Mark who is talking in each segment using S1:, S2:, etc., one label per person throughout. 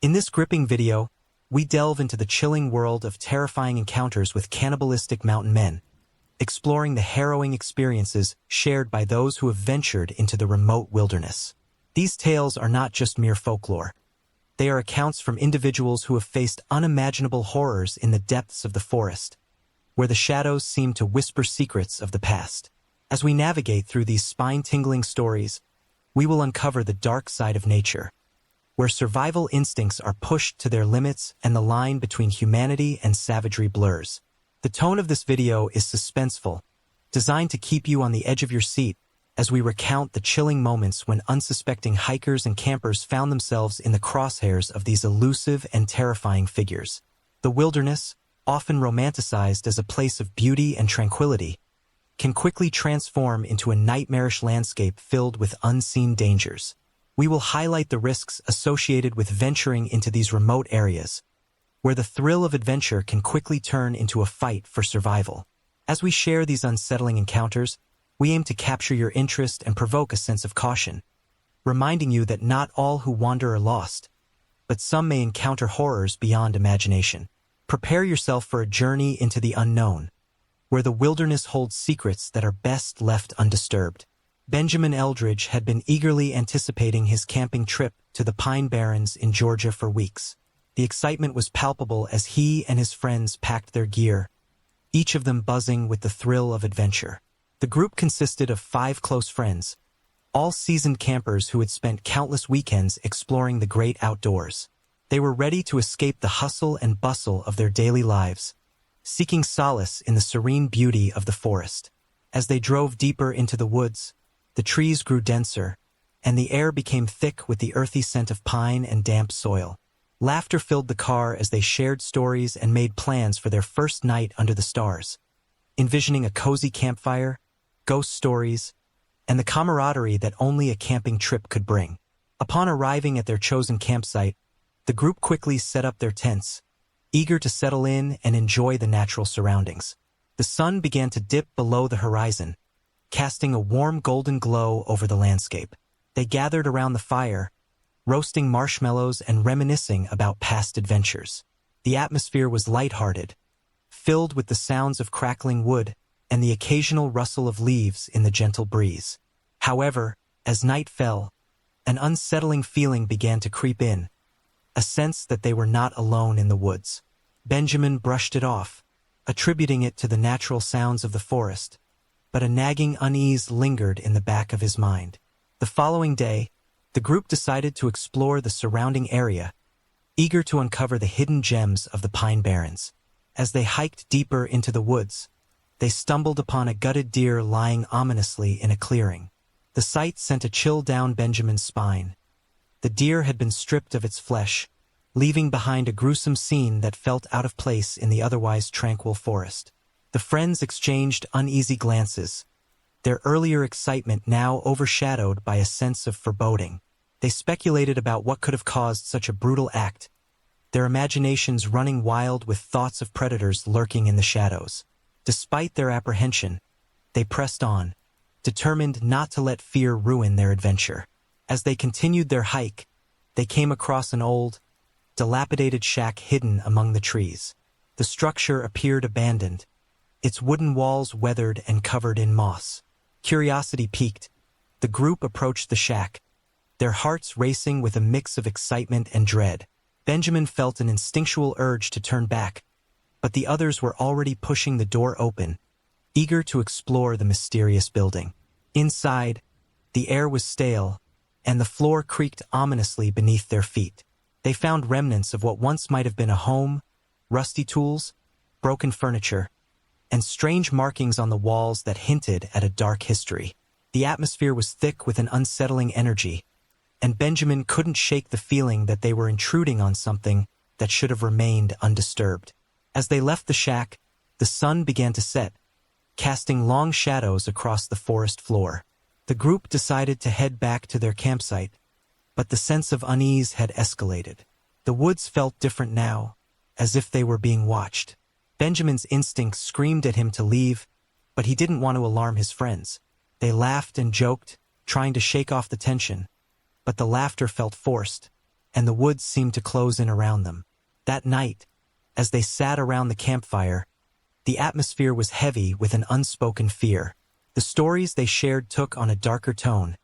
S1: In this gripping video, we delve into the chilling world of terrifying encounters with cannibalistic mountain men, exploring the harrowing experiences shared by those who have ventured into the remote wilderness. These tales are not just mere folklore. They are accounts from individuals who have faced unimaginable horrors in the depths of the forest, where the shadows seem to whisper secrets of the past. As we navigate through these spine-tingling stories, we will uncover the dark side of nature, where survival instincts are pushed to their limits and the line between humanity and savagery blurs. The tone of this video is suspenseful, designed to keep you on the edge of your seat as we recount the chilling moments when unsuspecting hikers and campers found themselves in the crosshairs of these elusive and terrifying figures. The wilderness, often romanticized as a place of beauty and tranquility, can quickly transform into a nightmarish landscape filled with unseen dangers. We will highlight the risks associated with venturing into these remote areas, where the thrill of adventure can quickly turn into a fight for survival. As we share these unsettling encounters, we aim to capture your interest and provoke a sense of caution, reminding you that not all who wander are lost, but some may encounter horrors beyond imagination. Prepare yourself for a journey into the unknown, where the wilderness holds secrets that are best left undisturbed. Benjamin Eldridge had been eagerly anticipating his camping trip to the Pine Barrens in Georgia for weeks. The excitement was palpable as he and his friends packed their gear, each of them buzzing with the thrill of adventure. The group consisted of 5 close friends, all seasoned campers who had spent countless weekends exploring the great outdoors. They were ready to escape the hustle and bustle of their daily lives, seeking solace in the serene beauty of the forest. As they drove deeper into the woods, the trees grew denser, and the air became thick with the earthy scent of pine and damp soil. Laughter filled the car as they shared stories and made plans for their first night under the stars, envisioning a cozy campfire, ghost stories, and the camaraderie that only a camping trip could bring. Upon arriving at their chosen campsite, the group quickly set up their tents, eager to settle in and enjoy the natural surroundings. The sun began to dip below the horizon, casting a warm golden glow over the landscape. They gathered around the fire, roasting marshmallows and reminiscing about past adventures. The atmosphere was lighthearted, filled with the sounds of crackling wood and the occasional rustle of leaves in the gentle breeze. However, as night fell, an unsettling feeling began to creep in, a sense that they were not alone in the woods. Benjamin brushed it off, attributing it to the natural sounds of the forest, but a nagging unease lingered in the back of his mind. The following day, the group decided to explore the surrounding area, eager to uncover the hidden gems of the Pine Barrens. As they hiked deeper into the woods, they stumbled upon a gutted deer lying ominously in a clearing. The sight sent a chill down Benjamin's spine. The deer had been stripped of its flesh, leaving behind a gruesome scene that felt out of place in the otherwise tranquil forest. The friends exchanged uneasy glances, their earlier excitement now overshadowed by a sense of foreboding. They speculated about what could have caused such a brutal act, their imaginations running wild with thoughts of predators lurking in the shadows. Despite their apprehension, they pressed on, determined not to let fear ruin their adventure. As they continued their hike, they came across an old, dilapidated shack hidden among the trees. The structure appeared abandoned, its wooden walls weathered and covered in moss. Curiosity piqued, the group approached the shack, their hearts racing with a mix of excitement and dread. Benjamin felt an instinctual urge to turn back, but the others were already pushing the door open, eager to explore the mysterious building. Inside, the air was stale, and the floor creaked ominously beneath their feet. They found remnants of what once might have been a home, rusty tools, broken furniture, and strange markings on the walls that hinted at a dark history. The atmosphere was thick with an unsettling energy, and Benjamin couldn't shake the feeling that they were intruding on something that should have remained undisturbed. As they left the shack, the sun began to set, casting long shadows across the forest floor. The group decided to head back to their campsite, but the sense of unease had escalated. The woods felt different now, as if they were being watched. Benjamin's instincts screamed at him to leave, but he didn't want to alarm his friends. They laughed and joked, trying to shake off the tension, but the laughter felt forced, and the woods seemed to close in around them. That night, as they sat around the campfire, the atmosphere was heavy with an unspoken fear. The stories they shared took on a darker tone,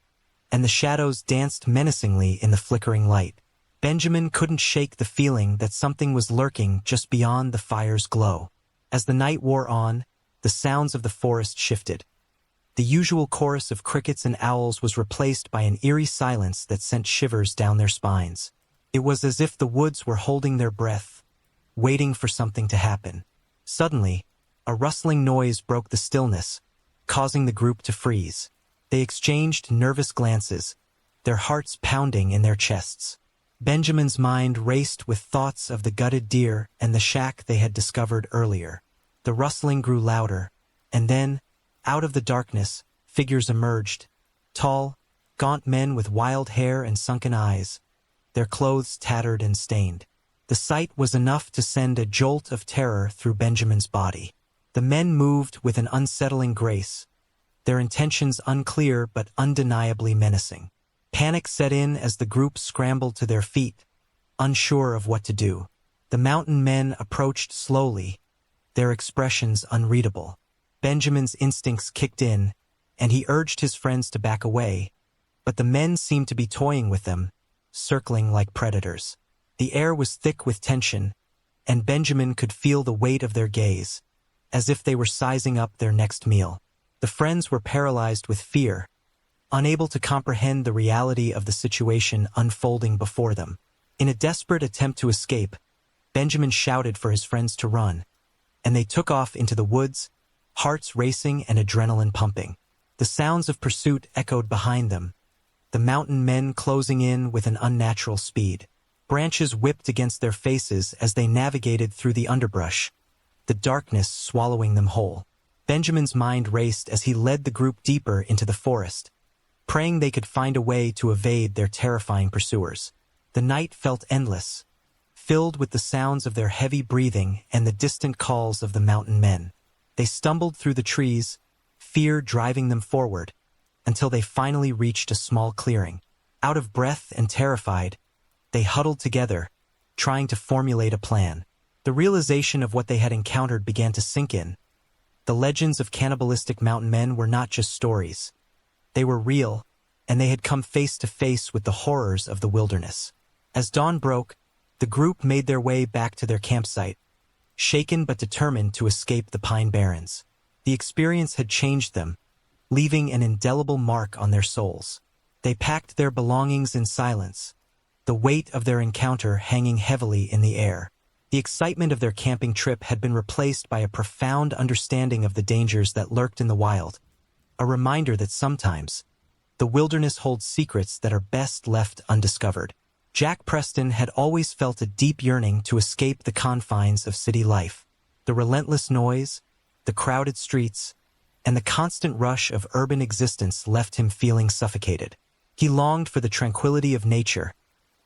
S1: and the shadows danced menacingly in the flickering light. Benjamin couldn't shake the feeling that something was lurking just beyond the fire's glow. As the night wore on, the sounds of the forest shifted. The usual chorus of crickets and owls was replaced by an eerie silence that sent shivers down their spines. It was as if the woods were holding their breath, waiting for something to happen. Suddenly, a rustling noise broke the stillness, causing the group to freeze. They exchanged nervous glances, their hearts pounding in their chests. Benjamin's mind raced with thoughts of the gutted deer and the shack they had discovered earlier. The rustling grew louder, and then, out of the darkness, figures emerged. Tall, gaunt men with wild hair and sunken eyes, their clothes tattered and stained. The sight was enough to send a jolt of terror through Benjamin's body. The men moved with an unsettling grace, their intentions unclear but undeniably menacing. Panic set in as the group scrambled to their feet, unsure of what to do. The mountain men approached slowly, their expressions unreadable. Benjamin's instincts kicked in, and he urged his friends to back away, but the men seemed to be toying with them, circling like predators. The air was thick with tension, and Benjamin could feel the weight of their gaze, as if they were sizing up their next meal. The friends were paralyzed with fear, unable to comprehend the reality of the situation unfolding before them. In a desperate attempt to escape, Benjamin shouted for his friends to run, and they took off into the woods, hearts racing and adrenaline pumping. The sounds of pursuit echoed behind them, the mountain men closing in with an unnatural speed. Branches whipped against their faces as they navigated through the underbrush, the darkness swallowing them whole. Benjamin's mind raced as he led the group deeper into the forest, praying they could find a way to evade their terrifying pursuers. The night felt endless, filled with the sounds of their heavy breathing and the distant calls of the mountain men. They stumbled through the trees, fear driving them forward, until they finally reached a small clearing. Out of breath and terrified, they huddled together, trying to formulate a plan. The realization of what they had encountered began to sink in. The legends of cannibalistic mountain men were not just stories. They were real, and they had come face to face with the horrors of the wilderness. As dawn broke, the group made their way back to their campsite, shaken but determined to escape the Pine Barrens. The experience had changed them, leaving an indelible mark on their souls. They packed their belongings in silence, the weight of their encounter hanging heavily in the air. The excitement of their camping trip had been replaced by a profound understanding of the dangers that lurked in the wild, a reminder that sometimes, the wilderness holds secrets that are best left undiscovered. Jack Preston had always felt a deep yearning to escape the confines of city life. The relentless noise, the crowded streets, and the constant rush of urban existence left him feeling suffocated. He longed for the tranquility of nature,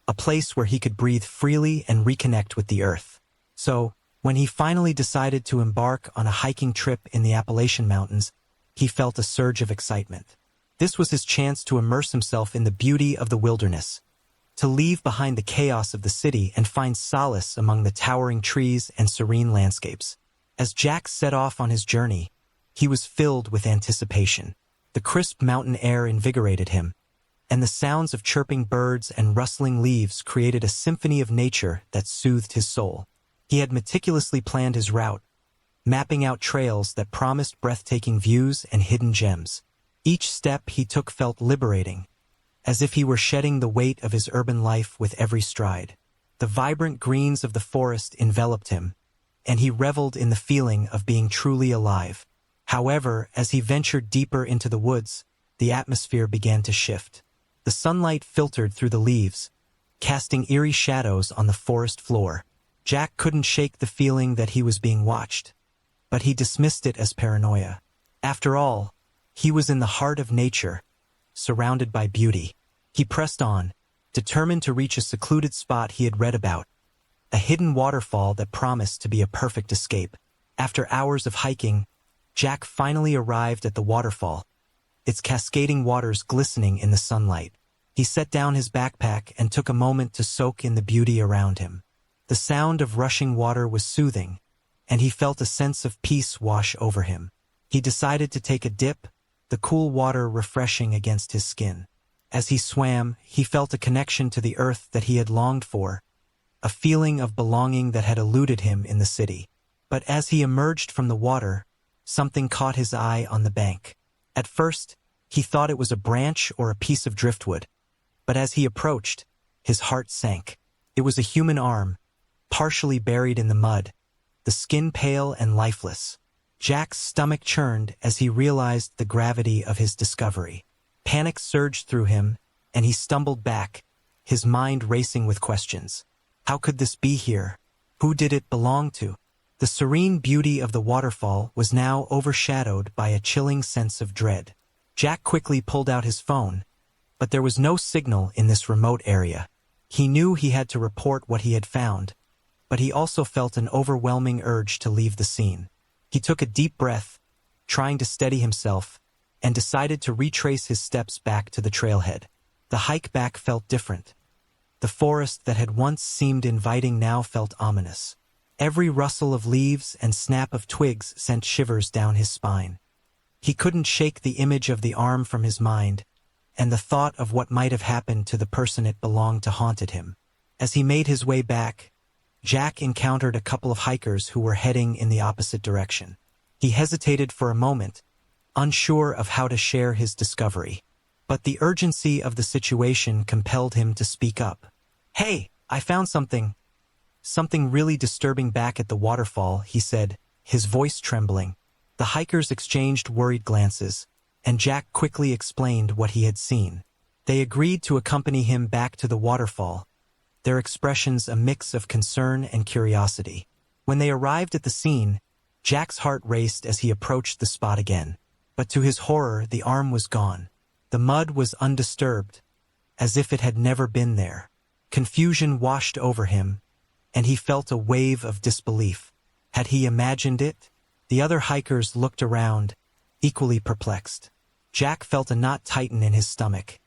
S1: a place where he could breathe freely and reconnect with the earth. So, when he finally decided to embark on a hiking trip in the Appalachian Mountains, he felt a surge of excitement. This was his chance to immerse himself in the beauty of the wilderness, to leave behind the chaos of the city and find solace among the towering trees and serene landscapes. As Jack set off on his journey, he was filled with anticipation. The crisp mountain air invigorated him, and the sounds of chirping birds and rustling leaves created a symphony of nature that soothed his soul. He had meticulously planned his route, mapping out trails that promised breathtaking views and hidden gems. Each step he took felt liberating, as if he were shedding the weight of his urban life with every stride. The vibrant greens of the forest enveloped him, and he reveled in the feeling of being truly alive. However, as he ventured deeper into the woods, the atmosphere began to shift. The sunlight filtered through the leaves, casting eerie shadows on the forest floor. Jack couldn't shake the feeling that he was being watched, but he dismissed it as paranoia. After all, he was in the heart of nature, surrounded by beauty. He pressed on, determined to reach a secluded spot he had read about, a hidden waterfall that promised to be a perfect escape. After hours of hiking, Jack finally arrived at the waterfall, its cascading waters glistening in the sunlight. He set down his backpack and took a moment to soak in the beauty around him. The sound of rushing water was soothing, and he felt a sense of peace wash over him. He decided to take a dip, the cool water refreshing against his skin. As he swam, he felt a connection to the earth that he had longed for, a feeling of belonging that had eluded him in the city. But as he emerged from the water, something caught his eye on the bank. At first, he thought it was a branch or a piece of driftwood, but as he approached, his heart sank. It was a human arm, partially buried in the mud, the skin pale and lifeless. Jack's stomach churned as he realized the gravity of his discovery. Panic surged through him, and he stumbled back, his mind racing with questions. How could this be here? Who did it belong to? The serene beauty of the waterfall was now overshadowed by a chilling sense of dread. Jack quickly pulled out his phone, but there was no signal in this remote area. He knew he had to report what he had found, but he also felt an overwhelming urge to leave the scene. He took a deep breath, trying to steady himself, and decided to retrace his steps back to the trailhead. The hike back felt different. The forest that had once seemed inviting now felt ominous. Every rustle of leaves and snap of twigs sent shivers down his spine. He couldn't shake the image of the arm from his mind, and the thought of what might have happened to the person it belonged to haunted him. As he made his way back, Jack encountered a couple of hikers who were heading in the opposite direction. He hesitated for a moment, unsure of how to share his discovery. But the urgency of the situation compelled him to speak up. "Hey, I found something really disturbing back at the waterfall," he said, his voice trembling. The hikers exchanged worried glances, and Jack quickly explained what he had seen. They agreed to accompany him back to the waterfall, their expressions a mix of concern and curiosity. When they arrived at the scene, Jack's heart raced as he approached the spot again. But to his horror, the arm was gone. The mud was undisturbed, as if it had never been there. Confusion washed over him, and he felt a wave of disbelief. Had he imagined it? The other hikers looked around, equally perplexed. Jack felt a knot tighten in his stomach.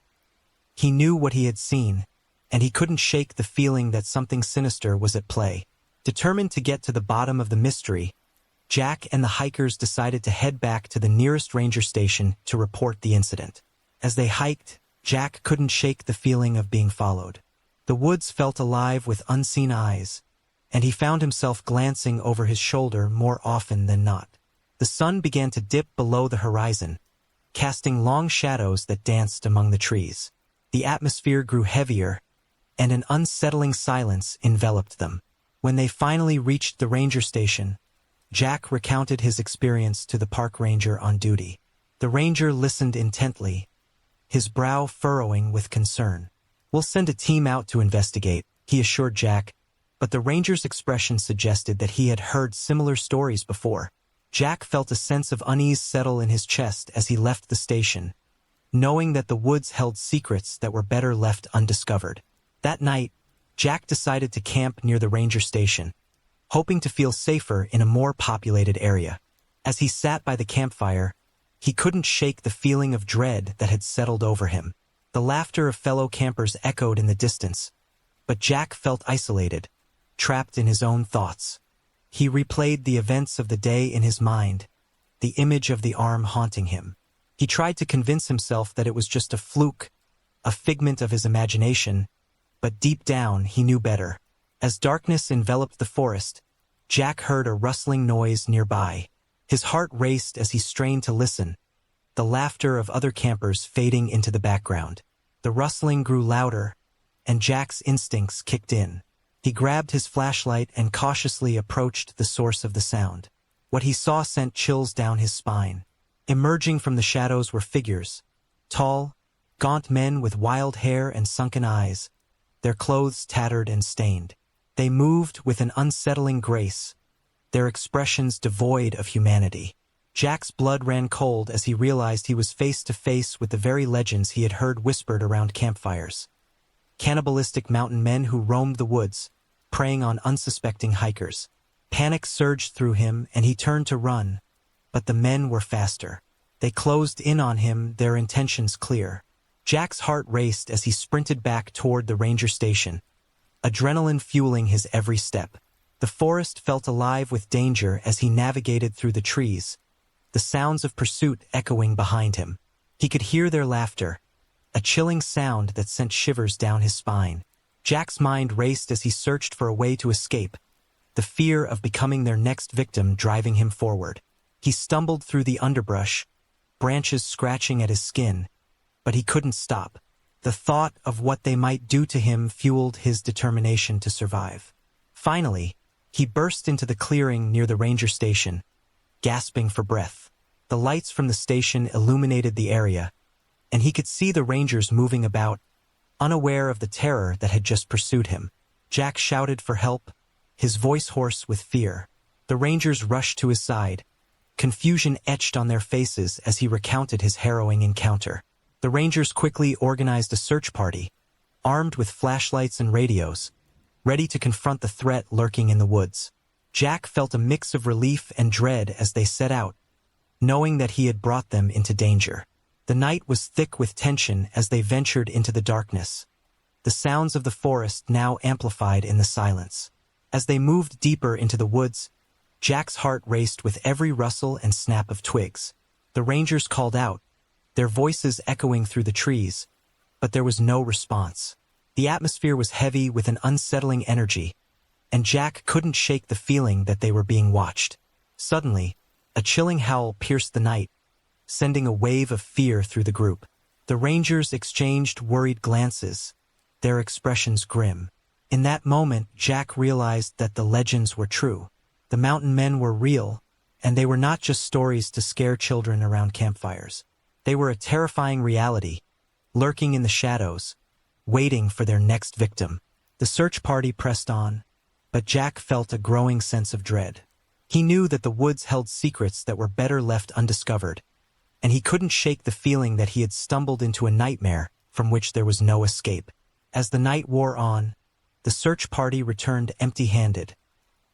S1: He knew what he had seen, and he couldn't shake the feeling that something sinister was at play. Determined to get to the bottom of the mystery, Jack and the hikers decided to head back to the nearest ranger station to report the incident. As they hiked, Jack couldn't shake the feeling of being followed. The woods felt alive with unseen eyes, and he found himself glancing over his shoulder more often than not. The sun began to dip below the horizon, casting long shadows that danced among the trees. The atmosphere grew heavier, and an unsettling silence enveloped them. When they finally reached the ranger station, Jack recounted his experience to the park ranger on duty. The ranger listened intently, his brow furrowing with concern. "We'll send a team out to investigate," he assured Jack, but the ranger's expression suggested that he had heard similar stories before. Jack felt a sense of unease settle in his chest as he left the station, knowing that the woods held secrets that were better left undiscovered. That night, Jack decided to camp near the ranger station, hoping to feel safer in a more populated area. As he sat by the campfire, he couldn't shake the feeling of dread that had settled over him. The laughter of fellow campers echoed in the distance, but Jack felt isolated, trapped in his own thoughts. He replayed the events of the day in his mind, the image of the arm haunting him. He tried to convince himself that it was just a fluke, a figment of his imagination, but deep down he knew better. As darkness enveloped the forest, Jack heard a rustling noise nearby. His heart raced as he strained to listen, the laughter of other campers fading into the background. The rustling grew louder, and Jack's instincts kicked in. He grabbed his flashlight and cautiously approached the source of the sound. What he saw sent chills down his spine. Emerging from the shadows were figures, tall, gaunt men with wild hair and sunken eyes, their clothes tattered and stained. They moved with an unsettling grace, their expressions devoid of humanity. Jack's blood ran cold as he realized he was face to face with the very legends he had heard whispered around campfires. Cannibalistic mountain men who roamed the woods, preying on unsuspecting hikers. Panic surged through him and he turned to run, but the men were faster. They closed in on him, their intentions clear. Jack's heart raced as he sprinted back toward the ranger station, adrenaline fueling his every step. The forest felt alive with danger as he navigated through the trees, the sounds of pursuit echoing behind him. He could hear their laughter, a chilling sound that sent shivers down his spine. Jack's mind raced as he searched for a way to escape, the fear of becoming their next victim driving him forward. He stumbled through the underbrush, branches scratching at his skin, but he couldn't stop. The thought of what they might do to him fueled his determination to survive. Finally, he burst into the clearing near the ranger station, gasping for breath. The lights from the station illuminated the area, and he could see the rangers moving about, unaware of the terror that had just pursued him. Jack shouted for help, his voice hoarse with fear. The rangers rushed to his side, confusion etched on their faces as he recounted his harrowing encounter. The rangers quickly organized a search party, armed with flashlights and radios, ready to confront the threat lurking in the woods. Jack felt a mix of relief and dread as they set out, knowing that he had brought them into danger. The night was thick with tension as they ventured into the darkness, the sounds of the forest now amplified in the silence. As they moved deeper into the woods, Jack's heart raced with every rustle and snap of twigs. The rangers called out, their voices echoing through the trees, but there was no response. The atmosphere was heavy with an unsettling energy, and Jack couldn't shake the feeling that they were being watched. Suddenly, a chilling howl pierced the night, sending a wave of fear through the group. The rangers exchanged worried glances, their expressions grim. In that moment, Jack realized that the legends were true. The mountain men were real, and they were not just stories to scare children around campfires. They were a terrifying reality, lurking in the shadows, waiting for their next victim. The search party pressed on, but Jack felt a growing sense of dread. He knew that the woods held secrets that were better left undiscovered, and he couldn't shake the feeling that he had stumbled into a nightmare from which there was no escape. As the night wore on, the search party returned empty-handed,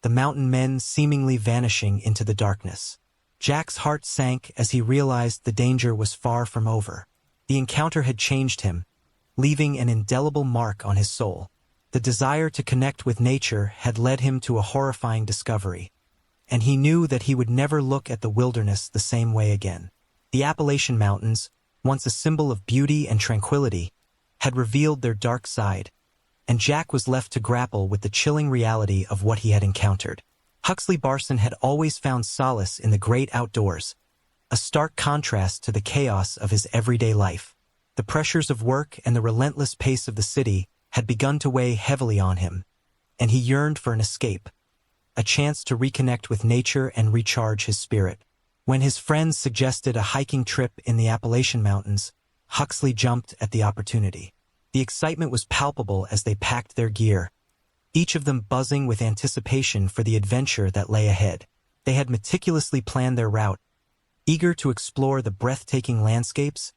S1: the mountain men seemingly vanishing into the darkness. Jack's heart sank as he realized the danger was far from over. The encounter had changed him, leaving an indelible mark on his soul. The desire to connect with nature had led him to a horrifying discovery, and he knew that he would never look at the wilderness the same way again. The Appalachian Mountains, once a symbol of beauty and tranquility, had revealed their dark side, and Jack was left to grapple with the chilling reality of what he had encountered. Huxley Barson had always found solace in the great outdoors, a stark contrast to the chaos of his everyday life. The pressures of work and the relentless pace of the city had begun to weigh heavily on him, and he yearned for an escape, a chance to reconnect with nature and recharge his spirit. When his friends suggested a hiking trip in the Appalachian Mountains, Huxley jumped at the opportunity. The excitement was palpable as they packed their gear, each of them buzzing with anticipation for the adventure that lay ahead. They had meticulously planned their route, eager to explore the breathtaking landscapes,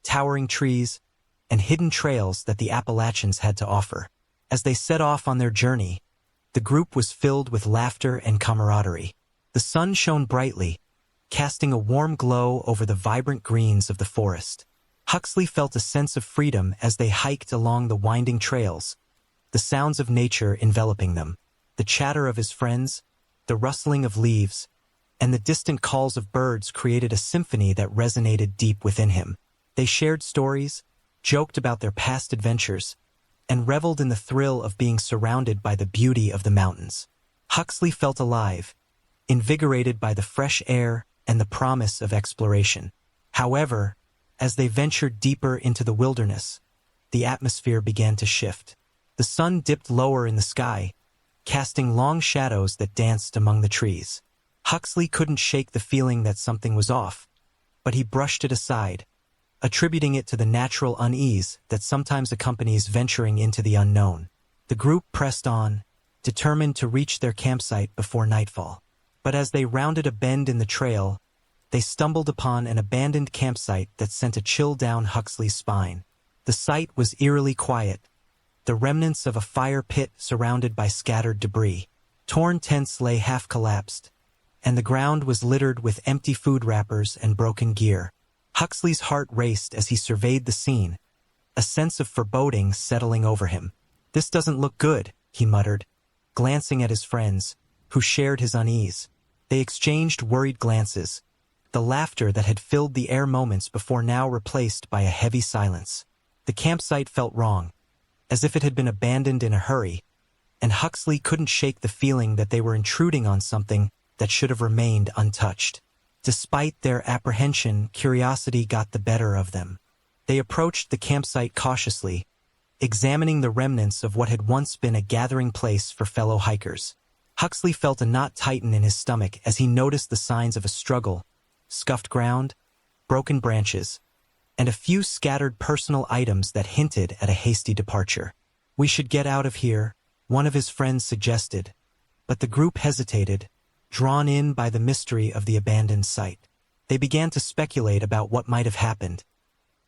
S1: towering trees, and hidden trails that the Appalachians had to offer. As they set off on their journey, the group was filled with laughter and camaraderie. The sun shone brightly, casting a warm glow over the vibrant greens of the forest. Huxley felt a sense of freedom as they hiked along the winding trails, the sounds of nature enveloping them. The chatter of his friends, the rustling of leaves, and the distant calls of birds created a symphony that resonated deep within him. They shared stories, joked about their past adventures, and reveled in the thrill of being surrounded by the beauty of the mountains. Huxley felt alive, invigorated by the fresh air and the promise of exploration. However, as they ventured deeper into the wilderness, the atmosphere began to shift. The sun dipped lower in the sky, casting long shadows that danced among the trees. Huxley couldn't shake the feeling that something was off, but he brushed it aside, attributing it to the natural unease that sometimes accompanies venturing into the unknown. The group pressed on, determined to reach their campsite before nightfall. But as they rounded a bend in the trail, they stumbled upon an abandoned campsite that sent a chill down Huxley's spine. The site was eerily quiet, the remnants of a fire pit surrounded by scattered debris. Torn tents lay half-collapsed, and the ground was littered with empty food wrappers and broken gear. Huxley's heart raced as he surveyed the scene, a sense of foreboding settling over him. "This doesn't look good," he muttered, glancing at his friends, who shared his unease. They exchanged worried glances, the laughter that had filled the air moments before now replaced by a heavy silence. The campsite felt wrong, as if it had been abandoned in a hurry, and Huxley couldn't shake the feeling that they were intruding on something that should have remained untouched. Despite their apprehension, curiosity got the better of them. They approached the campsite cautiously, examining the remnants of what had once been a gathering place for fellow hikers. Huxley felt a knot tighten in his stomach as he noticed the signs of a struggle: scuffed ground, broken branches, and a few scattered personal items that hinted at a hasty departure. "We should get out of here," one of his friends suggested, but the group hesitated, drawn in by the mystery of the abandoned site. They began to speculate about what might have happened,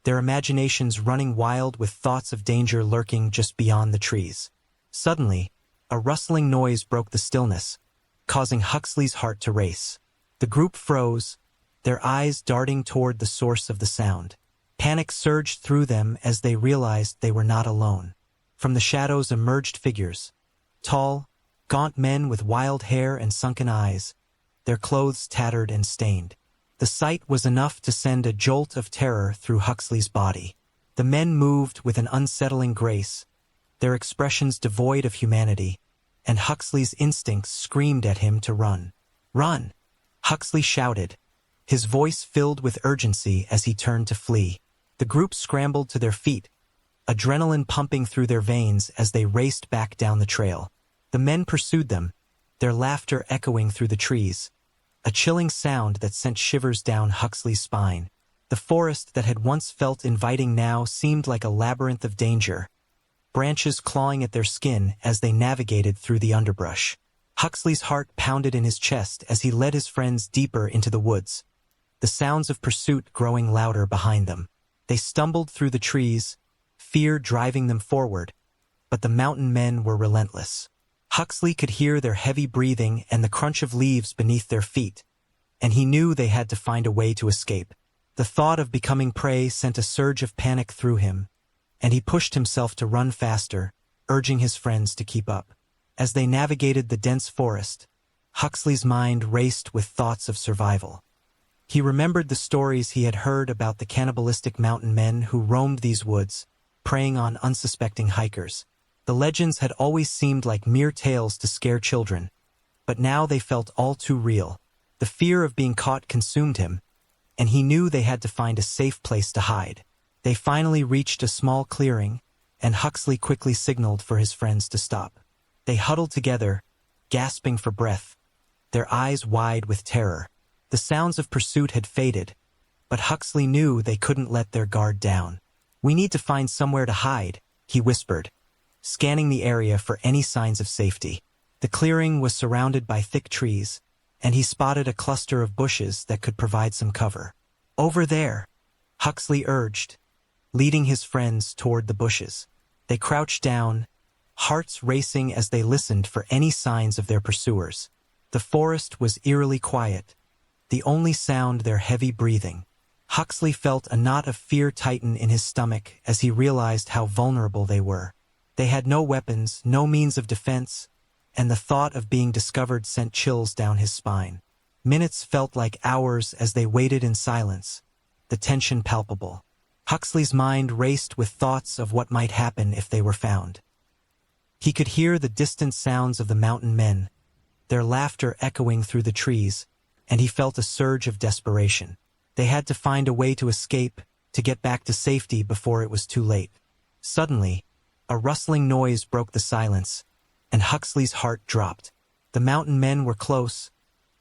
S1: their imaginations running wild with thoughts of danger lurking just beyond the trees. Suddenly, a rustling noise broke the stillness, causing Huxley's heart to race. The group froze, their eyes darting toward the source of the sound. Panic surged through them as they realized they were not alone. From the shadows emerged figures, tall, gaunt men with wild hair and sunken eyes, their clothes tattered and stained. The sight was enough to send a jolt of terror through Huxley's body. The men moved with an unsettling grace, their expressions devoid of humanity, and Huxley's instincts screamed at him to run. "Run!" Huxley shouted, his voice filled with urgency as he turned to flee. The group scrambled to their feet, adrenaline pumping through their veins as they raced back down the trail. The men pursued them, their laughter echoing through the trees, a chilling sound that sent shivers down Huxley's spine. The forest that had once felt inviting now seemed like a labyrinth of danger, branches clawing at their skin as they navigated through the underbrush. Huxley's heart pounded in his chest as he led his friends deeper into the woods, the sounds of pursuit growing louder behind them. They stumbled through the trees, fear driving them forward, but the mountain men were relentless. Huxley could hear their heavy breathing and the crunch of leaves beneath their feet, and he knew they had to find a way to escape. The thought of becoming prey sent a surge of panic through him, and he pushed himself to run faster, urging his friends to keep up. As they navigated the dense forest, Huxley's mind raced with thoughts of survival. He remembered the stories he had heard about the cannibalistic mountain men who roamed these woods, preying on unsuspecting hikers. The legends had always seemed like mere tales to scare children, but now they felt all too real. The fear of being caught consumed him, and he knew they had to find a safe place to hide. They finally reached a small clearing, and Huxley quickly signaled for his friends to stop. They huddled together, gasping for breath, their eyes wide with terror. The sounds of pursuit had faded, but Huxley knew they couldn't let their guard down. "We need to find somewhere to hide," he whispered, scanning the area for any signs of safety. The clearing was surrounded by thick trees, and he spotted a cluster of bushes that could provide some cover. "Over there," Huxley urged, leading his friends toward the bushes. They crouched down, hearts racing as they listened for any signs of their pursuers. The forest was eerily quiet, the only sound their heavy breathing. Huxley felt a knot of fear tighten in his stomach as he realized how vulnerable they were. They had no weapons, no means of defense, and the thought of being discovered sent chills down his spine. Minutes felt like hours as they waited in silence, the tension palpable. Huxley's mind raced with thoughts of what might happen if they were found. He could hear the distant sounds of the mountain men, their laughter echoing through the trees, and he felt a surge of desperation. They had to find a way to escape, to get back to safety before it was too late. Suddenly, a rustling noise broke the silence, and Huxley's heart dropped. The mountain men were close,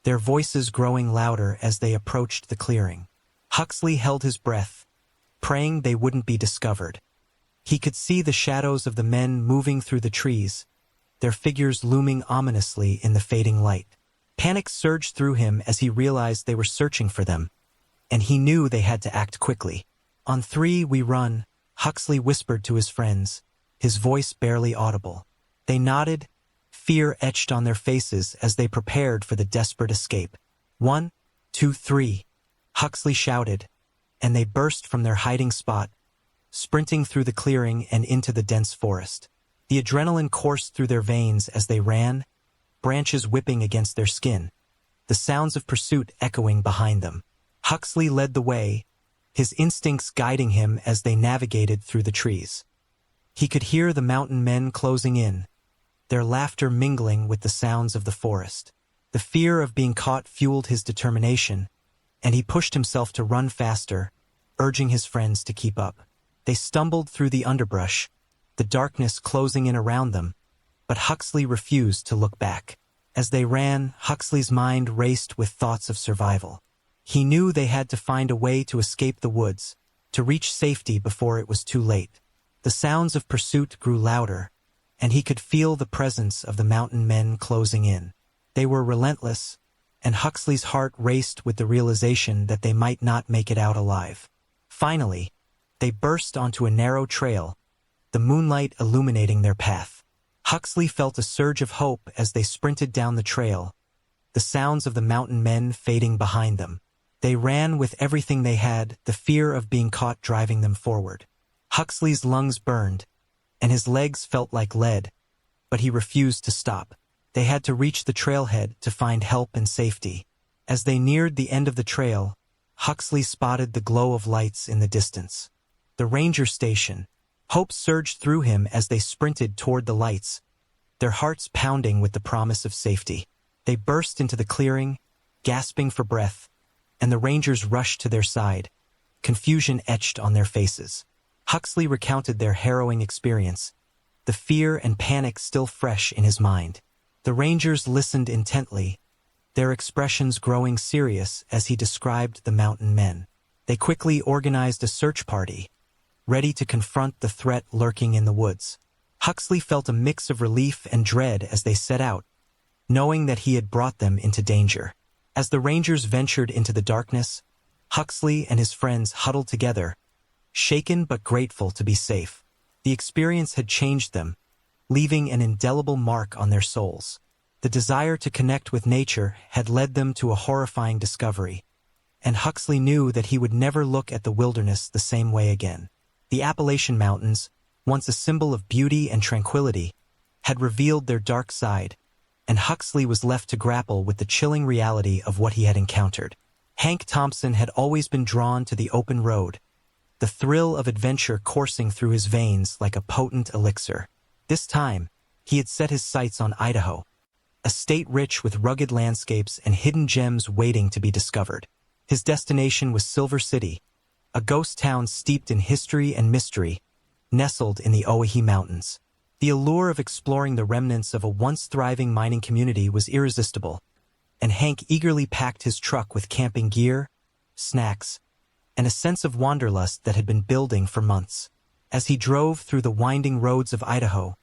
S1: their voices growing louder as they approached the clearing. Huxley held his breath, praying they wouldn't be discovered. He could see the shadows of the men moving through the trees, their figures looming ominously in the fading light. Panic surged through him as he realized they were searching for them, and he knew they had to act quickly. "On three, we run," Huxley whispered to his friends, his voice barely audible. They nodded, fear etched on their faces as they prepared for the desperate escape. "1, 2, 3, Huxley shouted, and they burst from their hiding spot, sprinting through the clearing and into the dense forest. The adrenaline coursed through their veins as they ran, branches whipping against their skin, the sounds of pursuit echoing behind them. Huxley led the way, his instincts guiding him as they navigated through the trees. He could hear the mountain men closing in, their laughter mingling with the sounds of the forest. The fear of being caught fueled his determination, and he pushed himself to run faster, urging his friends to keep up. They stumbled through the underbrush, the darkness closing in around them, but Huxley refused to look back. As they ran, Huxley's mind raced with thoughts of survival. He knew they had to find a way to escape the woods, to reach safety before it was too late. The sounds of pursuit grew louder, and he could feel the presence of the mountain men closing in. They were relentless, and Huxley's heart raced with the realization that they might not make it out alive. Finally, they burst onto a narrow trail, the moonlight illuminating their path. Huxley felt a surge of hope as they sprinted down the trail, the sounds of the mountain men fading behind them. They ran with everything they had, the fear of being caught driving them forward. Huxley's lungs burned, and his legs felt like lead, but he refused to stop. They had to reach the trailhead to find help and safety. As they neared the end of the trail, Huxley spotted the glow of lights in the distance. The ranger station. Hope surged through him as they sprinted toward the lights, their hearts pounding with the promise of safety. They burst into the clearing, gasping for breath, and the rangers rushed to their side, confusion etched on their faces. Huxley recounted their harrowing experience, the fear and panic still fresh in his mind. The rangers listened intently, their expressions growing serious as he described the mountain men. They quickly organized a search party, ready to confront the threat lurking in the woods. Huxley felt a mix of relief and dread as they set out, knowing that he had brought them into danger. As the rangers ventured into the darkness, Huxley and his friends huddled together, shaken but grateful to be safe. The experience had changed them, leaving an indelible mark on their souls. The desire to connect with nature had led them to a horrifying discovery, and Huxley knew that he would never look at the wilderness the same way again. The Appalachian Mountains, once a symbol of beauty and tranquility, had revealed their dark side, and Huxley was left to grapple with the chilling reality of what he had encountered. Hank Thompson had always been drawn to the open road, the thrill of adventure coursing through his veins like a potent elixir. This time, he had set his sights on Idaho, a state rich with rugged landscapes and hidden gems waiting to be discovered. His destination was Silver City, a ghost town steeped in history and mystery, nestled in the Owyhee Mountains. The allure of exploring the remnants of a once thriving mining community was irresistible, and Hank eagerly packed his truck with camping gear, snacks, and a sense of wanderlust that had been building for months. As he drove through the winding roads of Idaho,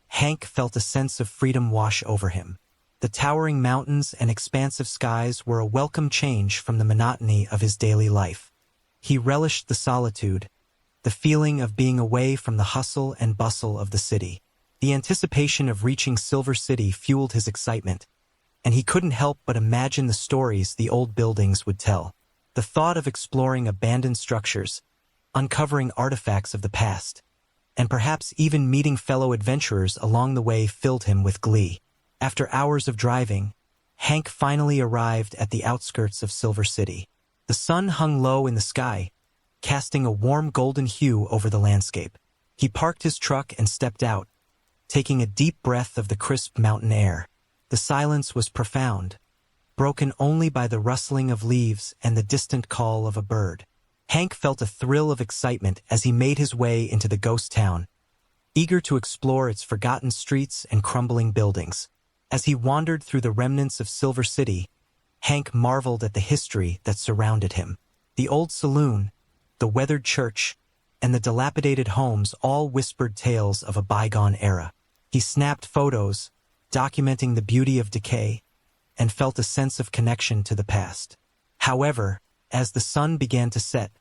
S1: Hank felt a sense of freedom wash over him. The towering mountains and expansive skies were a welcome change from the monotony of his daily life. He relished the solitude, the feeling of being away from the hustle and bustle of the city. The anticipation of reaching Silver City fueled his excitement, and he couldn't help but imagine the stories the old buildings would tell. The thought of exploring abandoned structures, uncovering artifacts of the past, and perhaps even meeting fellow adventurers along the way filled him with glee. After hours of driving, Hank finally arrived at the outskirts of Silver City. The sun hung low in the sky, casting a warm golden hue over the landscape. He parked his truck and stepped out, taking a deep breath of the crisp mountain air. The silence was profound, broken only by the rustling of leaves and the distant call of a bird. Hank felt a thrill of excitement as he made his way into the ghost town, eager to explore its forgotten streets and crumbling buildings. As he wandered through the remnants of Silver City, Hank marveled at the history that surrounded him. The old saloon, the weathered church, and the dilapidated homes all whispered tales of a bygone era. He snapped photos, documenting the beauty of decay, and felt a sense of connection to the past. However, as the sun began to set,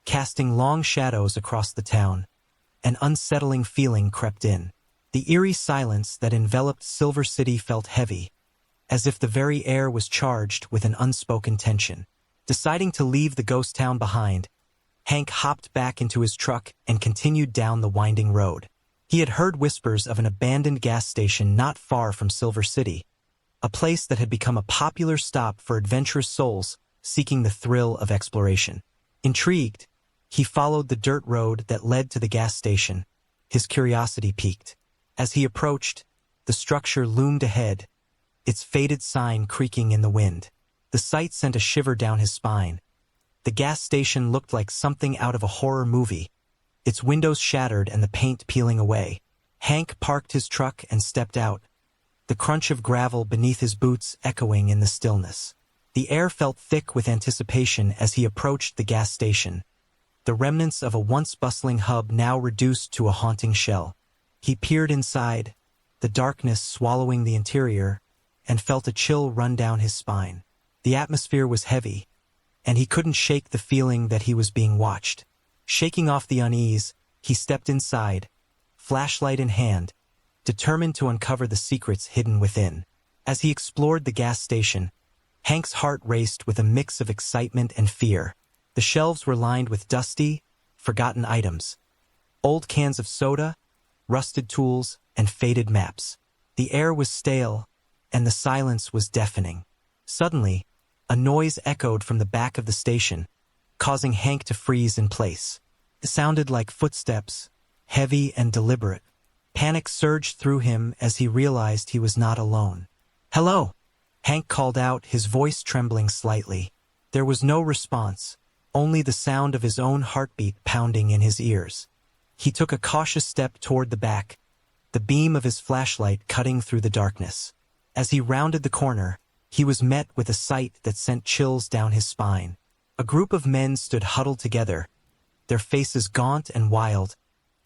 S1: casting long shadows across the town, an unsettling feeling crept in. The eerie silence that enveloped Silver City felt heavy, as if the very air was charged with an unspoken tension. Deciding to leave the ghost town behind, Hank hopped back into his truck and continued down the winding road. He had heard whispers of an abandoned gas station not far from Silver City, a place that had become a popular stop for adventurous souls seeking the thrill of exploration. Intrigued, he followed the dirt road that led to the gas station. His curiosity piqued. As he approached, the structure loomed ahead, its faded sign creaking in the wind. The sight sent a shiver down his spine. The gas station looked like something out of a horror movie, its windows shattered and the paint peeling away. Hank parked his truck and stepped out, the crunch of gravel beneath his boots echoing in the stillness. The air felt thick with anticipation as he approached the gas station, the remnants of a once bustling hub now reduced to a haunting shell. He peered inside, the darkness swallowing the interior, and felt a chill run down his spine. The atmosphere was heavy, and he couldn't shake the feeling that he was being watched. Shaking off the unease, he stepped inside, flashlight in hand, determined to uncover the secrets hidden within. As he explored the gas station, Hank's heart raced with a mix of excitement and fear. The shelves were lined with dusty, forgotten items. Old cans of soda, rusted tools, and faded maps. The air was stale, and the silence was deafening. Suddenly, a noise echoed from the back of the station, causing Hank to freeze in place. It sounded like footsteps, heavy and deliberate. Panic surged through him as he realized he was not alone. "Hello!" Hank called out, his voice trembling slightly. There was no response, only the sound of his own heartbeat pounding in his ears. He took a cautious step toward the back, the beam of his flashlight cutting through the darkness. As he rounded the corner, he was met with a sight that sent chills down his spine. A group of men stood huddled together, their faces gaunt and wild,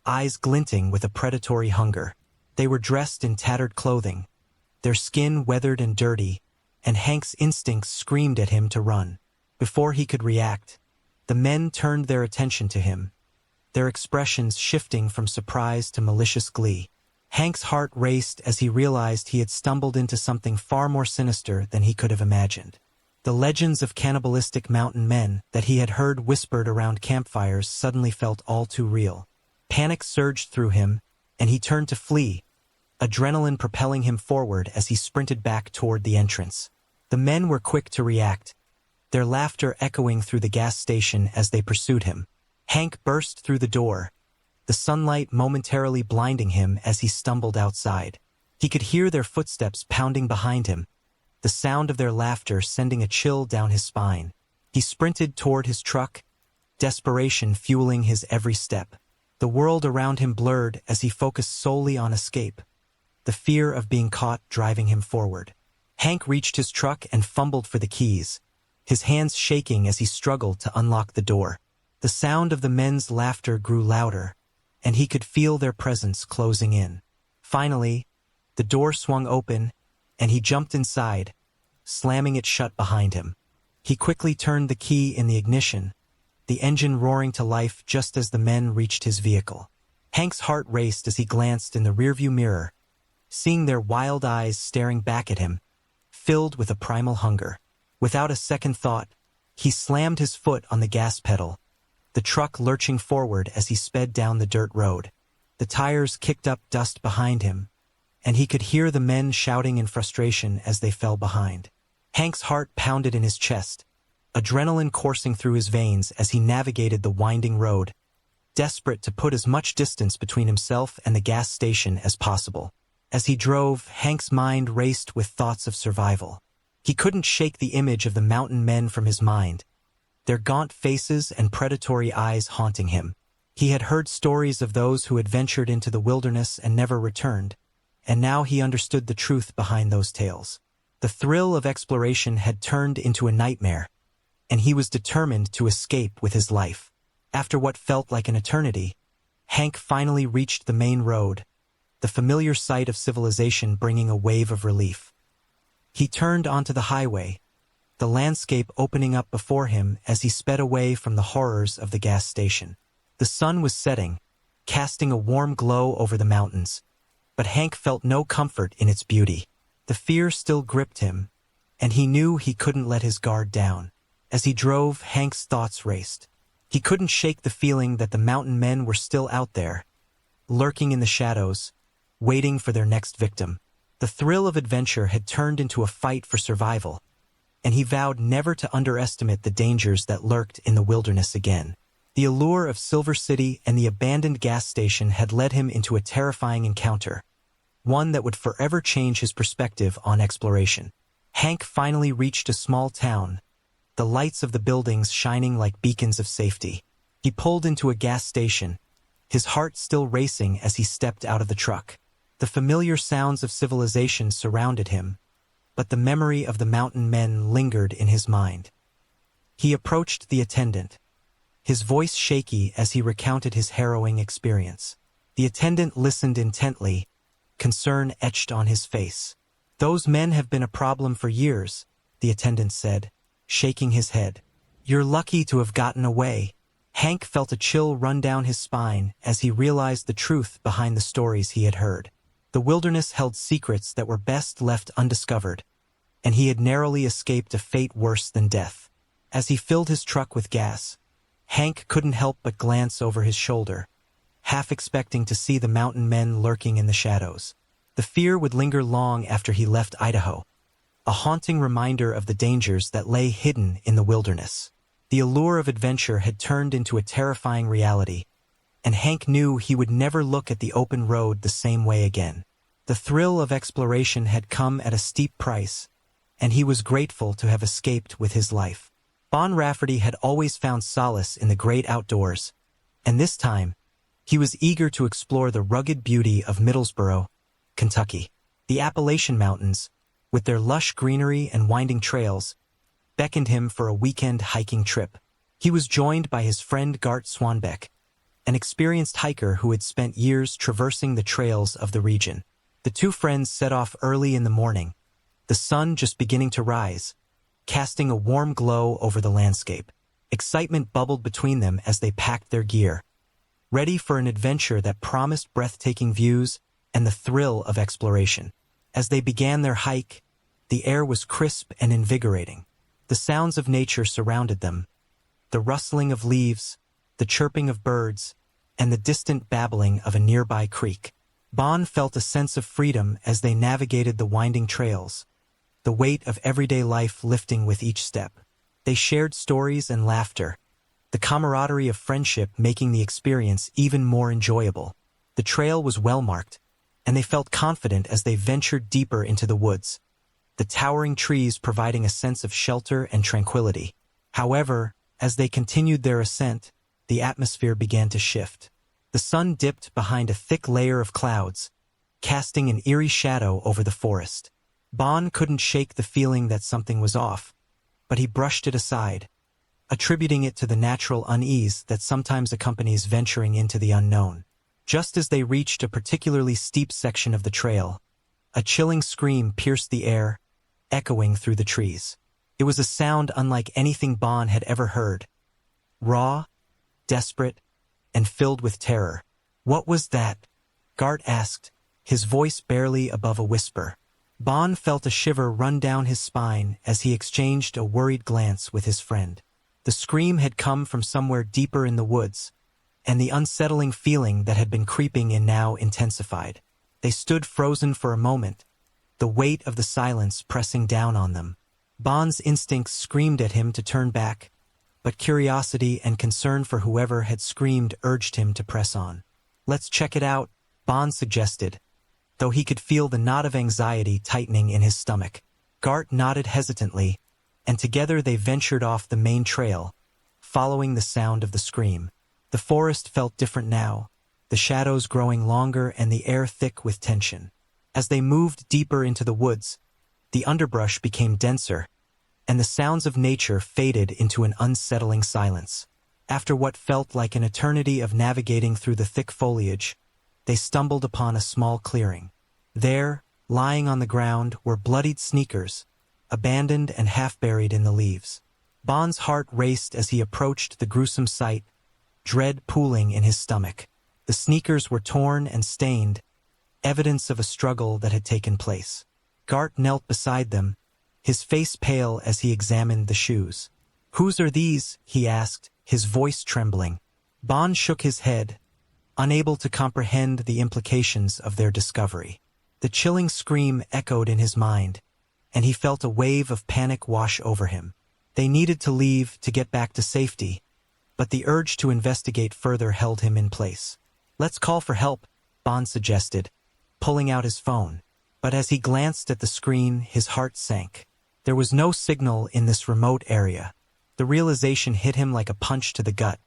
S1: eyes glinting with a predatory hunger. They were dressed in tattered clothing, their skin weathered and dirty, and Hank's instincts screamed at him to run. Before he could react, the men turned their attention to him, their expressions shifting from surprise to malicious glee. Hank's heart raced as he realized he had stumbled into something far more sinister than he could have imagined. The legends of cannibalistic mountain men that he had heard whispered around campfires suddenly felt all too real. Panic surged through him, and he turned to flee, adrenaline propelling him forward as he sprinted back toward the entrance. The men were quick to react, their laughter echoing through the gas station as they pursued him. Hank burst through the door, the sunlight momentarily blinding him as he stumbled outside. He could hear their footsteps pounding behind him, the sound of their laughter sending a chill down his spine. He sprinted toward his truck, desperation fueling his every step. The world around him blurred as he focused solely on escape, the fear of being caught driving him forward. Hank reached his truck and fumbled for the keys, his hands shaking as he struggled to unlock the door. The sound of the men's laughter grew louder, and he could feel their presence closing in. Finally, the door swung open, and he jumped inside, slamming it shut behind him. He quickly turned the key in the ignition, the engine roaring to life just as the men reached his vehicle. Hank's heart raced as he glanced in the rearview mirror, seeing their wild eyes staring back at him, filled with a primal hunger. Without a second thought, he slammed his foot on the gas pedal, the truck lurching forward as he sped down the dirt road. The tires kicked up dust behind him, and he could hear the men shouting in frustration as they fell behind. Hank's heart pounded in his chest, adrenaline coursing through his veins as he navigated the winding road, desperate to put as much distance between himself and the gas station as possible. As he drove, Hank's mind raced with thoughts of survival. He couldn't shake the image of the mountain men from his mind, their gaunt faces and predatory eyes haunting him. He had heard stories of those who had ventured into the wilderness and never returned, and now he understood the truth behind those tales. The thrill of exploration had turned into a nightmare, and he was determined to escape with his life. After what felt like an eternity, Hank finally reached the main road, the familiar sight of civilization bringing a wave of relief. He turned onto the highway, the landscape opening up before him as he sped away from the horrors of the gas station. The sun was setting, casting a warm glow over the mountains, but Hank felt no comfort in its beauty. The fear still gripped him, and he knew he couldn't let his guard down. As he drove, Hank's thoughts raced. He couldn't shake the feeling that the mountain men were still out there, lurking in the shadows, waiting for their next victim. The thrill of adventure had turned into a fight for survival, and he vowed never to underestimate the dangers that lurked in the wilderness again. The allure of Silver City and the abandoned gas station had led him into a terrifying encounter, one that would forever change his perspective on exploration. Hank finally reached a small town, the lights of the buildings shining like beacons of safety. He pulled into a gas station, his heart still racing as he stepped out of the truck. The familiar sounds of civilization surrounded him, but the memory of the mountain men lingered in his mind. He approached the attendant, his voice shaky as he recounted his harrowing experience. The attendant listened intently, concern etched on his face. "Those men have been a problem for years," the attendant said, shaking his head. "You're lucky to have gotten away." Hank felt a chill run down his spine as he realized the truth behind the stories he had heard. The wilderness held secrets that were best left undiscovered, and he had narrowly escaped a fate worse than death. As he filled his truck with gas, Hank couldn't help but glance over his shoulder, half expecting to see the mountain men lurking in the shadows. The fear would linger long after he left Idaho, a haunting reminder of the dangers that lay hidden in the wilderness. The allure of adventure had turned into a terrifying reality, and Hank knew he would never look at the open road the same way again. The thrill of exploration had come at a steep price, and he was grateful to have escaped with his life. Bon Rafferty had always found solace in the great outdoors, and this time, he was eager to explore the rugged beauty of Middlesboro, Kentucky. The Appalachian Mountains, with their lush greenery and winding trails, beckoned him for a weekend hiking trip. He was joined by his friend Gart Swanbeck, an experienced hiker who had spent years traversing the trails of the region. The two friends set off early in the morning, the sun just beginning to rise, casting a warm glow over the landscape. Excitement bubbled between them as they packed their gear, ready for an adventure that promised breathtaking views and the thrill of exploration. As they began their hike, the air was crisp and invigorating. The sounds of nature surrounded them, the rustling of leaves, the chirping of birds, and the distant babbling of a nearby creek. Bon felt a sense of freedom as they navigated the winding trails, the weight of everyday life lifting with each step. They shared stories and laughter, the camaraderie of friendship making the experience even more enjoyable. The trail was well marked, and they felt confident as they ventured deeper into the woods, the towering trees providing a sense of shelter and tranquility. However, as they continued their ascent, the atmosphere began to shift. The sun dipped behind a thick layer of clouds, casting an eerie shadow over the forest. Bon couldn't shake the feeling that something was off, but he brushed it aside, attributing it to the natural unease that sometimes accompanies venturing into the unknown. Just as they reached a particularly steep section of the trail, a chilling scream pierced the air, echoing through the trees. It was a sound unlike anything Bon had ever heard, raw, desperate, and filled with terror. "What was that?" Gart asked, his voice barely above a whisper. Bon felt a shiver run down his spine as he exchanged a worried glance with his friend. The scream had come from somewhere deeper in the woods, and the unsettling feeling that had been creeping in now intensified. They stood frozen for a moment, the weight of the silence pressing down on them. Bon's instincts screamed at him to turn back, but curiosity and concern for whoever had screamed urged him to press on. "Let's check it out," Bon suggested, though he could feel the knot of anxiety tightening in his stomach. Gart nodded hesitantly, and together they ventured off the main trail, following the sound of the scream. The forest felt different now, the shadows growing longer and the air thick with tension. As they moved deeper into the woods, the underbrush became denser, and the sounds of nature faded into an unsettling silence. After what felt like an eternity of navigating through the thick foliage, they stumbled upon a small clearing. There, lying on the ground, were bloodied sneakers, abandoned and half-buried in the leaves. Bon's heart raced as he approached the gruesome sight, dread pooling in his stomach. The sneakers were torn and stained, evidence of a struggle that had taken place. Gart knelt beside them, his face pale as he examined the shoes. "Whose are these?" he asked, his voice trembling. Bond shook his head, unable to comprehend the implications of their discovery. The chilling scream echoed in his mind, and he felt a wave of panic wash over him. They needed to leave to get back to safety, but the urge to investigate further held him in place. "Let's call for help," Bond suggested, pulling out his phone. But as he glanced at the screen, his heart sank. There was no signal in this remote area. The realization hit him like a punch to the gut.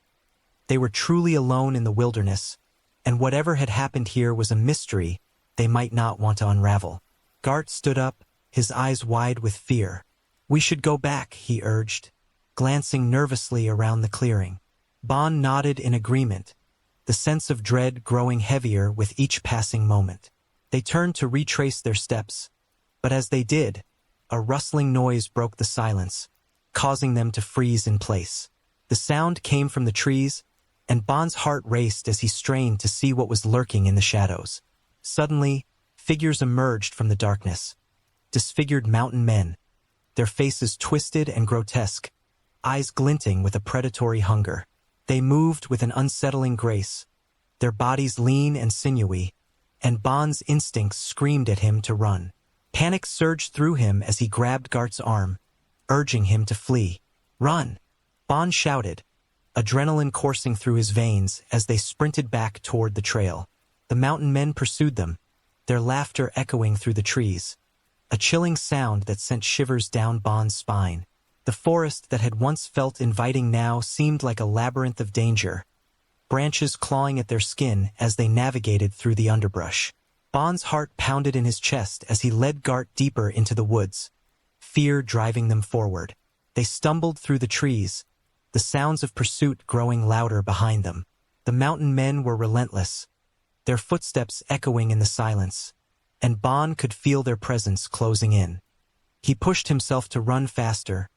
S1: They were truly alone in the wilderness, and whatever had happened here was a mystery they might not want to unravel. Gart stood up, his eyes wide with fear. "We should go back," he urged, glancing nervously around the clearing. Bond nodded in agreement, the sense of dread growing heavier with each passing moment. They turned to retrace their steps, but as they did, a rustling noise broke the silence, causing them to freeze in place. The sound came from the trees, and Bond's heart raced as he strained to see what was lurking in the shadows. Suddenly, figures emerged from the darkness. Disfigured mountain men, their faces twisted and grotesque, eyes glinting with a predatory hunger. They moved with an unsettling grace, their bodies lean and sinewy, and Bond's instincts screamed at him to run. Panic surged through him as he grabbed Gart's arm, urging him to flee. "Run!" Bond shouted, adrenaline coursing through his veins as they sprinted back toward the trail. The mountain men pursued them, their laughter echoing through the trees, a chilling sound that sent shivers down Bond's spine. The forest that had once felt inviting now seemed like a labyrinth of danger, branches clawing at their skin as they navigated through the underbrush. Bond's heart pounded in his chest as he led Gart deeper into the woods, fear driving them forward. They stumbled through the trees, the sounds of pursuit growing louder behind them. The mountain men were relentless, their footsteps echoing in the silence, and Bond could feel their presence closing in. He pushed himself to run faster,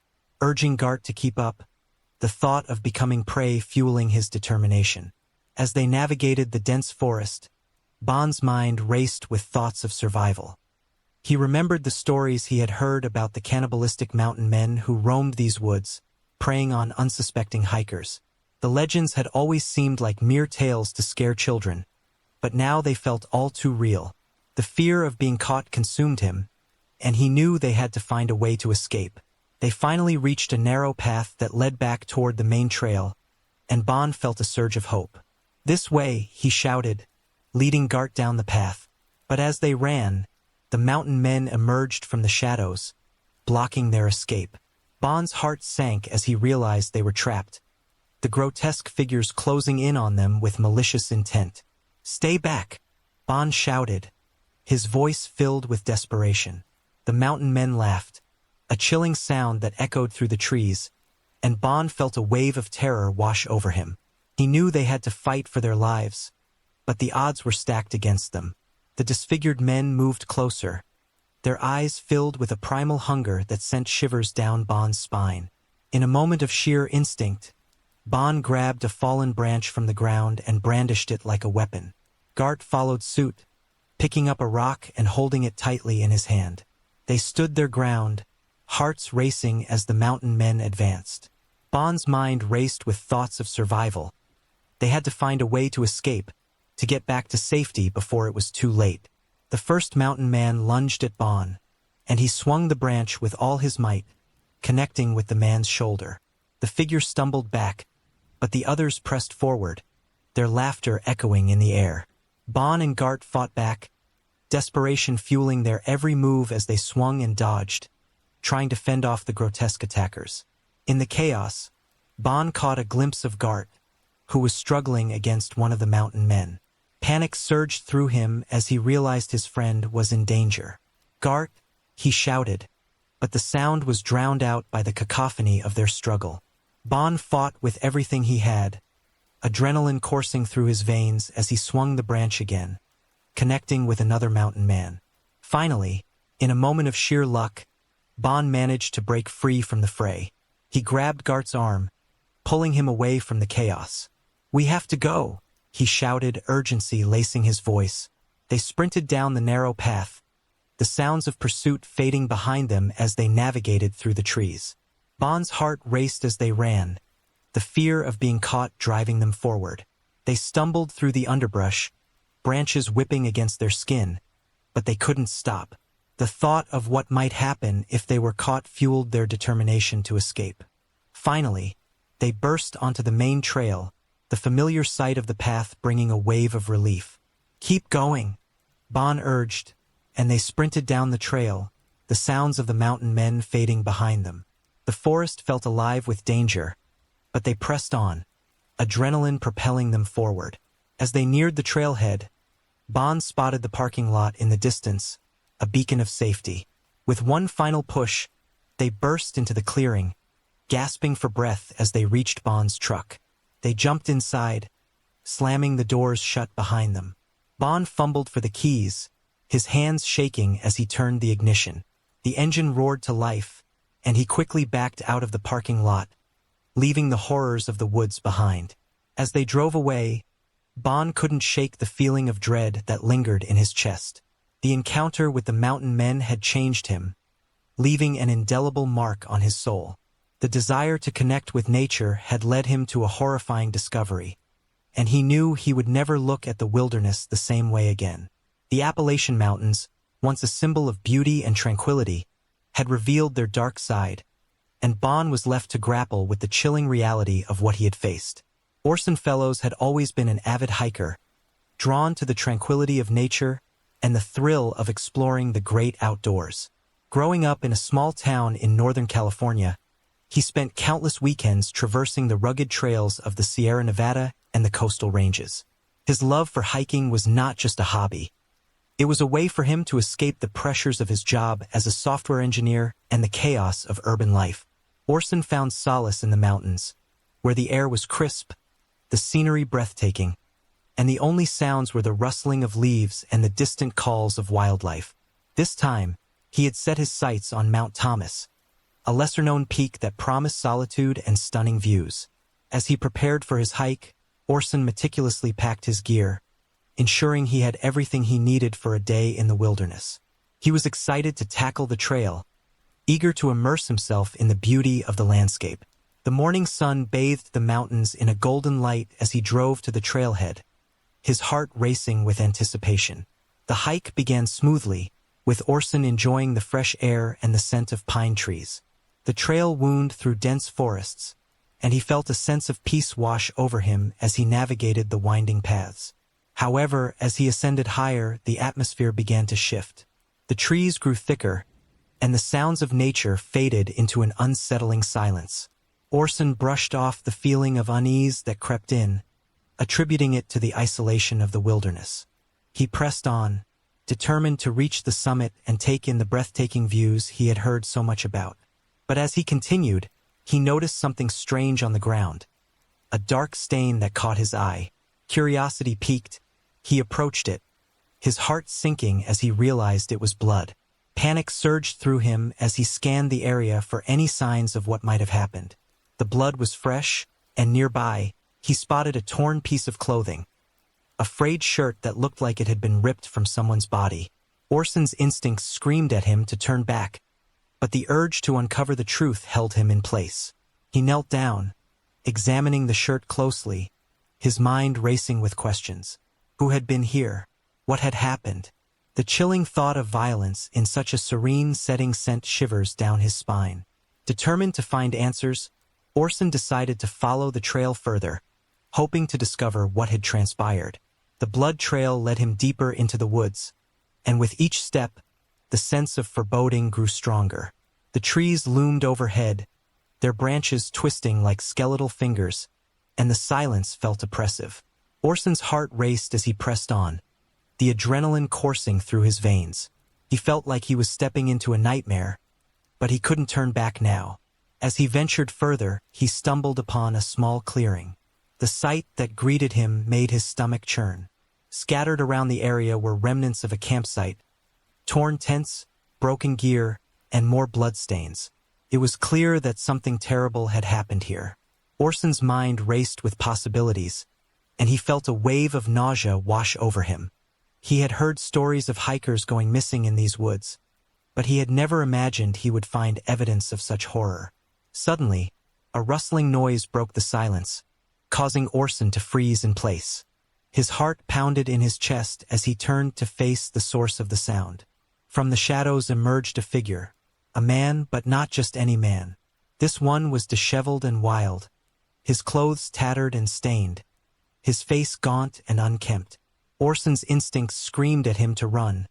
S1: urging Gart to keep up, the thought of becoming prey fueling his determination. As they navigated the dense forest, Bond's mind raced with thoughts of survival. He remembered the stories he had heard about the cannibalistic mountain men who roamed these woods, preying on unsuspecting hikers. The legends had always seemed like mere tales to scare children, but now they felt all too real. The fear of being caught consumed him, and he knew they had to find a way to escape. They finally reached a narrow path that led back toward the main trail, and Bond felt a surge of hope. "This way," he shouted, leading Gart down the path. But as they ran, the mountain men emerged from the shadows, blocking their escape. Bond's heart sank as he realized they were trapped, the grotesque figures closing in on them with malicious intent. "Stay back!" Bond shouted, his voice filled with desperation. The mountain men laughed, a chilling sound that echoed through the trees, and Bond felt a wave of terror wash over him. He knew they had to fight for their lives, but the odds were stacked against them. The disfigured men moved closer, their eyes filled with a primal hunger that sent shivers down Bond's spine. In a moment of sheer instinct, Bond grabbed a fallen branch from the ground and brandished it like a weapon. Gart followed suit, picking up a rock and holding it tightly in his hand. They stood their ground, hearts racing as the mountain men advanced. Bond's mind raced with thoughts of survival. They had to find a way to escape, to get back to safety before it was too late. The first mountain man lunged at Bond, and he swung the branch with all his might, connecting with the man's shoulder. The figure stumbled back, but the others pressed forward, their laughter echoing in the air. Bond and Gart fought back, desperation fueling their every move as they swung and dodged, trying to fend off the grotesque attackers. In the chaos, Bond caught a glimpse of Gart, who was struggling against one of the mountain men. Panic surged through him as he realized his friend was in danger. "Gart," he shouted, but the sound was drowned out by the cacophony of their struggle. Bond fought with everything he had, adrenaline coursing through his veins as he swung the branch again, connecting with another mountain man. Finally, in a moment of sheer luck, Bond managed to break free from the fray. He grabbed Gart's arm, pulling him away from the chaos. "We have to go," he shouted, urgency lacing his voice. They sprinted down the narrow path, the sounds of pursuit fading behind them as they navigated through the trees. Bond's heart raced as they ran, the fear of being caught driving them forward. They stumbled through the underbrush, branches whipping against their skin, but they couldn't stop. The thought of what might happen if they were caught fueled their determination to escape. Finally, they burst onto the main trail, the familiar sight of the path bringing a wave of relief. "Keep going," Bon urged, and they sprinted down the trail, the sounds of the mountain men fading behind them. The forest felt alive with danger, but they pressed on, adrenaline propelling them forward. As they neared the trailhead, Bon spotted the parking lot in the distance, a beacon of safety. With one final push, they burst into the clearing, gasping for breath as they reached Bon's truck. They jumped inside, slamming the doors shut behind them. Bon fumbled for the keys, his hands shaking as he turned the ignition. The engine roared to life, and he quickly backed out of the parking lot, leaving the horrors of the woods behind. As they drove away, Bon couldn't shake the feeling of dread that lingered in his chest. The encounter with the mountain men had changed him, leaving an indelible mark on his soul. The desire to connect with nature had led him to a horrifying discovery, and he knew he would never look at the wilderness the same way again. The Appalachian Mountains, once a symbol of beauty and tranquility, had revealed their dark side, and Bon was left to grapple with the chilling reality of what he had faced. Orson Fellows had always been an avid hiker, drawn to the tranquility of nature and the thrill of exploring the great outdoors. Growing up in a small town in Northern California, he spent countless weekends traversing the rugged trails of the Sierra Nevada and the coastal ranges. His love for hiking was not just a hobby. It was a way for him to escape the pressures of his job as a software engineer and the chaos of urban life. Orson found solace in the mountains, where the air was crisp, the scenery breathtaking, and the only sounds were the rustling of leaves and the distant calls of wildlife. This time, he had set his sights on Mount Thomas, a lesser-known peak that promised solitude and stunning views. As he prepared for his hike, Orson meticulously packed his gear, ensuring he had everything he needed for a day in the wilderness. He was excited to tackle the trail, eager to immerse himself in the beauty of the landscape. The morning sun bathed the mountains in a golden light as he drove to the trailhead, his heart racing with anticipation. The hike began smoothly, with Orson enjoying the fresh air and the scent of pine trees. The trail wound through dense forests, and he felt a sense of peace wash over him as he navigated the winding paths. However, as he ascended higher, the atmosphere began to shift. The trees grew thicker, and the sounds of nature faded into an unsettling silence. Orson brushed off the feeling of unease that crept in, attributing it to the isolation of the wilderness. He pressed on, determined to reach the summit and take in the breathtaking views he had heard so much about. But as he continued, he noticed something strange on the ground, a dark stain that caught his eye. Curiosity piqued. He approached it, his heart sinking as he realized it was blood. Panic surged through him as he scanned the area for any signs of what might have happened. The blood was fresh, and nearby, he spotted a torn piece of clothing, a frayed shirt that looked like it had been ripped from someone's body. Orson's instincts screamed at him to turn back, but the urge to uncover the truth held him in place. He knelt down, examining the shirt closely, his mind racing with questions. Who had been here? What had happened? The chilling thought of violence in such a serene setting sent shivers down his spine. Determined to find answers, Orson decided to follow the trail further, hoping to discover what had transpired. The blood trail led him deeper into the woods, and with each step, the sense of foreboding grew stronger. The trees loomed overhead, their branches twisting like skeletal fingers, and the silence felt oppressive. Orson's heart raced as he pressed on, the adrenaline coursing through his veins. He felt like he was stepping into a nightmare, but he couldn't turn back now. As he ventured further, he stumbled upon a small clearing. The sight that greeted him made his stomach churn. Scattered around the area were remnants of a campsite, torn tents, broken gear, and more bloodstains. It was clear that something terrible had happened here. Orson's mind raced with possibilities, and he felt a wave of nausea wash over him. He had heard stories of hikers going missing in these woods, but he had never imagined he would find evidence of such horror. Suddenly, A rustling noise broke the silence, causing Orson to freeze in place. His heart pounded in his chest as he turned to face the source of the sound. From the shadows emerged a figure, a man, but not just any man. This one was disheveled and wild, his clothes tattered and stained, his face gaunt and unkempt. Orson's instincts screamed at him to run,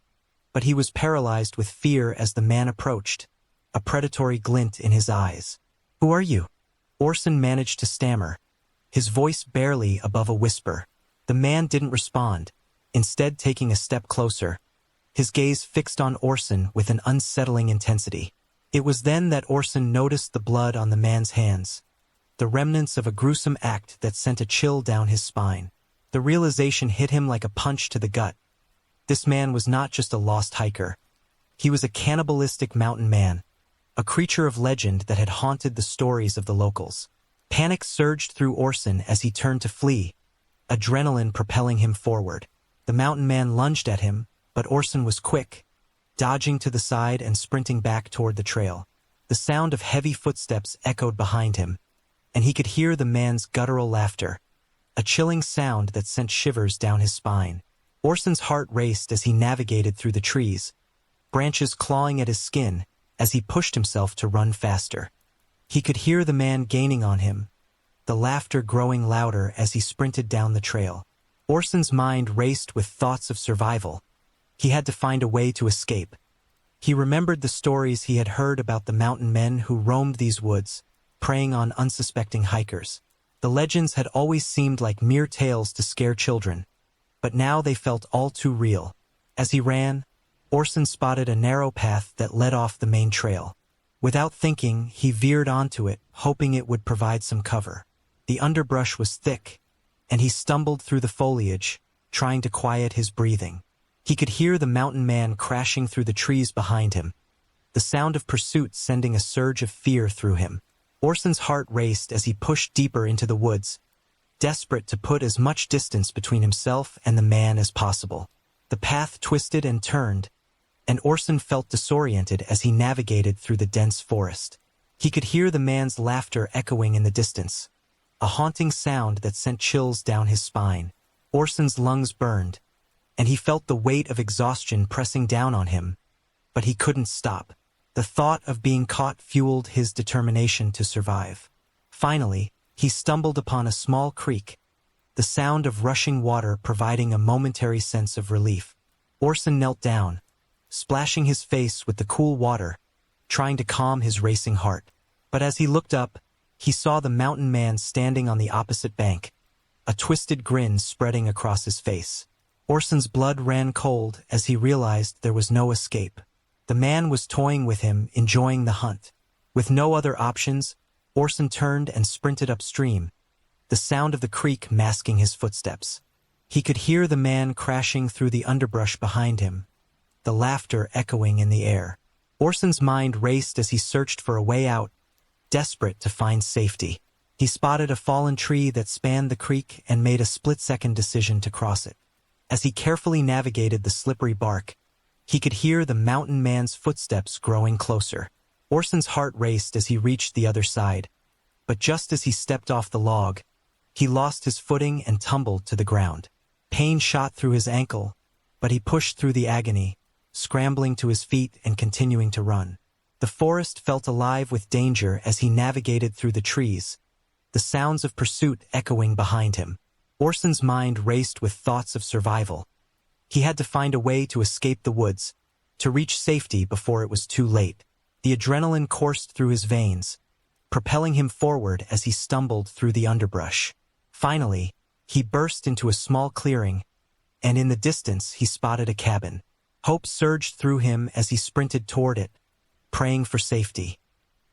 S1: but he was paralyzed with fear as the man approached, a predatory glint in his eyes. "Who are you?" Orson managed to stammer, his voice barely above a whisper. The man didn't respond, instead taking a step closer, his gaze fixed on Orson with an unsettling intensity. It was then that Orson noticed the blood on the man's hands, the remnants of a gruesome act that sent a chill down his spine. The realization hit him like a punch to the gut. This man was not just a lost hiker. He was a cannibalistic mountain man, a creature of legend that had haunted the stories of the locals. Panic surged through Orson as he turned to flee, adrenaline propelling him forward. The mountain man lunged at him, but Orson was quick, dodging to the side and sprinting back toward the trail. The sound of heavy footsteps echoed behind him, and he could hear the man's guttural laughter, a chilling sound that sent shivers down his spine. Orson's heart raced as he navigated through the trees, branches clawing at his skin as he pushed himself to run faster. He could hear the man gaining on him, the laughter growing louder as he sprinted down the trail. Orson's mind raced with thoughts of survival. He had to find a way to escape. He remembered the stories he had heard about the mountain men who roamed these woods, preying on unsuspecting hikers. The legends had always seemed like mere tales to scare children, but now they felt all too real. As he ran, Orson spotted a narrow path that led off the main trail. Without thinking, he veered onto it, hoping it would provide some cover. The underbrush was thick, and he stumbled through the foliage, trying to quiet his breathing. He could hear the mountain man crashing through the trees behind him, the sound of pursuit sending a surge of fear through him. Orson's heart raced as he pushed deeper into the woods, desperate to put as much distance between himself and the man as possible. The path twisted and turned, and Orson felt disoriented as he navigated through the dense forest. He could hear the man's laughter echoing in the distance, a haunting sound that sent chills down his spine. Orson's lungs burned, and he felt the weight of exhaustion pressing down on him, but he couldn't stop. The thought of being caught fueled his determination to survive. Finally, he stumbled upon a small creek, the sound of rushing water providing a momentary sense of relief. Orson knelt down, splashing his face with the cool water, trying to calm his racing heart. But as he looked up, he saw the mountain man standing on the opposite bank, a twisted grin spreading across his face. Orson's blood ran cold as he realized there was no escape. The man was toying with him, enjoying the hunt. With no other options, Orson turned and sprinted upstream, the sound of the creek masking his footsteps. He could hear the man crashing through the underbrush behind him, the laughter echoing in the air. Orson's mind raced as he searched for a way out, desperate to find safety. He spotted a fallen tree that spanned the creek and made a split-second decision to cross it. As he carefully navigated the slippery bark, he could hear the mountain man's footsteps growing closer. Orson's heart raced as he reached the other side, but just as he stepped off the log, he lost his footing and tumbled to the ground. Pain shot through his ankle, but he pushed through the agony, scrambling to his feet and continuing to run. The forest felt alive with danger as he navigated through the trees, the sounds of pursuit echoing behind him. Orson's mind raced with thoughts of survival. He had to find a way to escape the woods, to reach safety before it was too late. The adrenaline coursed through his veins, propelling him forward as he stumbled through the underbrush. Finally, he burst into a small clearing, and in the distance he spotted a cabin. Hope surged through him as he sprinted toward it, praying for safety.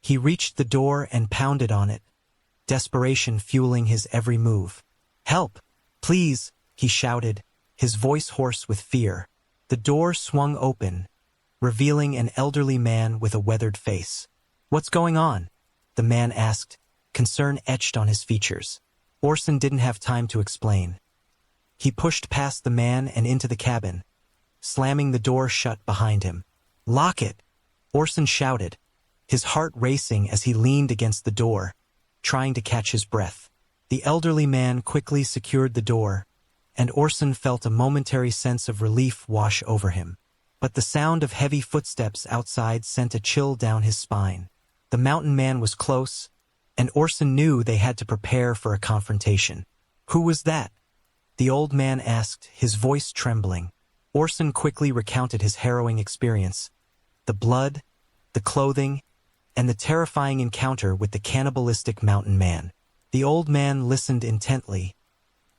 S1: He reached the door and pounded on it, desperation fueling his every move. "Help! Please!" he shouted, his voice hoarse with fear. The door swung open, revealing an elderly man with a weathered face. "What's going on?" the man asked, concern etched on his features. Orson didn't have time to explain. He pushed past the man and into the cabin, slamming the door shut behind him. "Lock it!" Orson shouted, his heart racing as he leaned against the door, trying to catch his breath. The elderly man quickly secured the door, and Orson felt a momentary sense of relief wash over him. But the sound of heavy footsteps outside sent a chill down his spine. The mountain man was close, and Orson knew they had to prepare for a confrontation. "Who was that?" the old man asked, his voice trembling. Orson quickly recounted his harrowing experience. The blood, the clothing, and the terrifying encounter with the cannibalistic mountain man. The old man listened intently,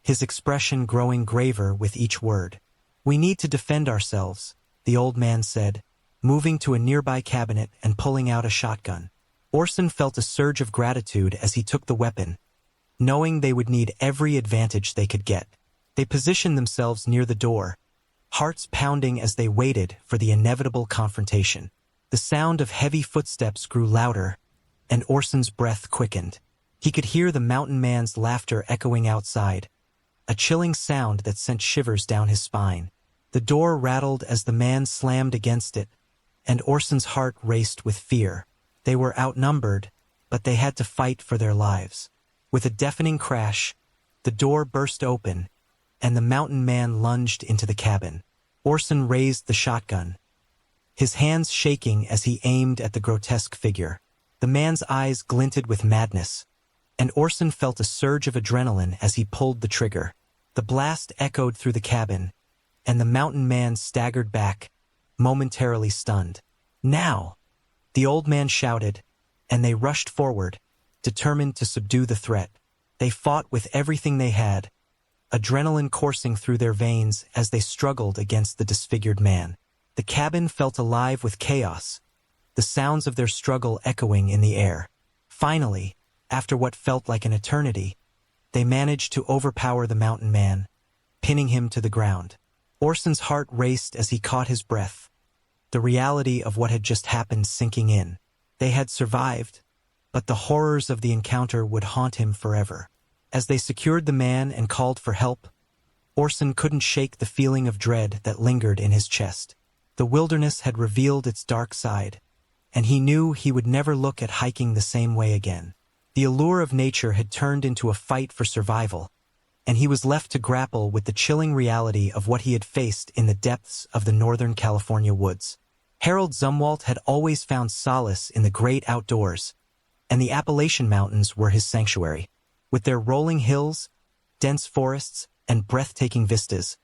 S1: his expression growing graver with each word. "We need to defend ourselves," the old man said, moving to a nearby cabinet and pulling out a shotgun. Orson felt a surge of gratitude as he took the weapon, knowing they would need every advantage they could get. They positioned themselves near the door, hearts pounding as they waited for the inevitable confrontation. The sound of heavy footsteps grew louder, and Orson's breath quickened. He could hear the mountain man's laughter echoing outside, a chilling sound that sent shivers down his spine. The door rattled as the man slammed against it, and Orson's heart raced with fear. They were outnumbered, but they had to fight for their lives. With a deafening crash, the door burst open, and the mountain man lunged into the cabin. Orson raised the shotgun, his hands shaking as he aimed at the grotesque figure. The man's eyes glinted with madness, and Orson felt a surge of adrenaline as he pulled the trigger. The blast echoed through the cabin, and the mountain man staggered back, momentarily stunned. "Now!" the old man shouted, and they rushed forward, determined to subdue the threat. They fought with everything they had, adrenaline coursing through their veins as they struggled against the disfigured man. The cabin felt alive with chaos, the sounds of their struggle echoing in the air. Finally, after what felt like an eternity, they managed to overpower the mountain man, pinning him to the ground. Orson's heart raced as he caught his breath, the reality of what had just happened sinking in. They had survived, but the horrors of the encounter would haunt him forever. As they secured the man and called for help, Orson couldn't shake the feeling of dread that lingered in his chest. The wilderness had revealed its dark side, and he knew he would never look at hiking the same way again. The allure of nature had turned into a fight for survival, and he was left to grapple with the chilling reality of what he had faced in the depths of the Northern California woods. Harold Zumwalt had always found solace in the great outdoors, and the Appalachian Mountains were his sanctuary. With their rolling hills, dense forests, and breathtaking vistas,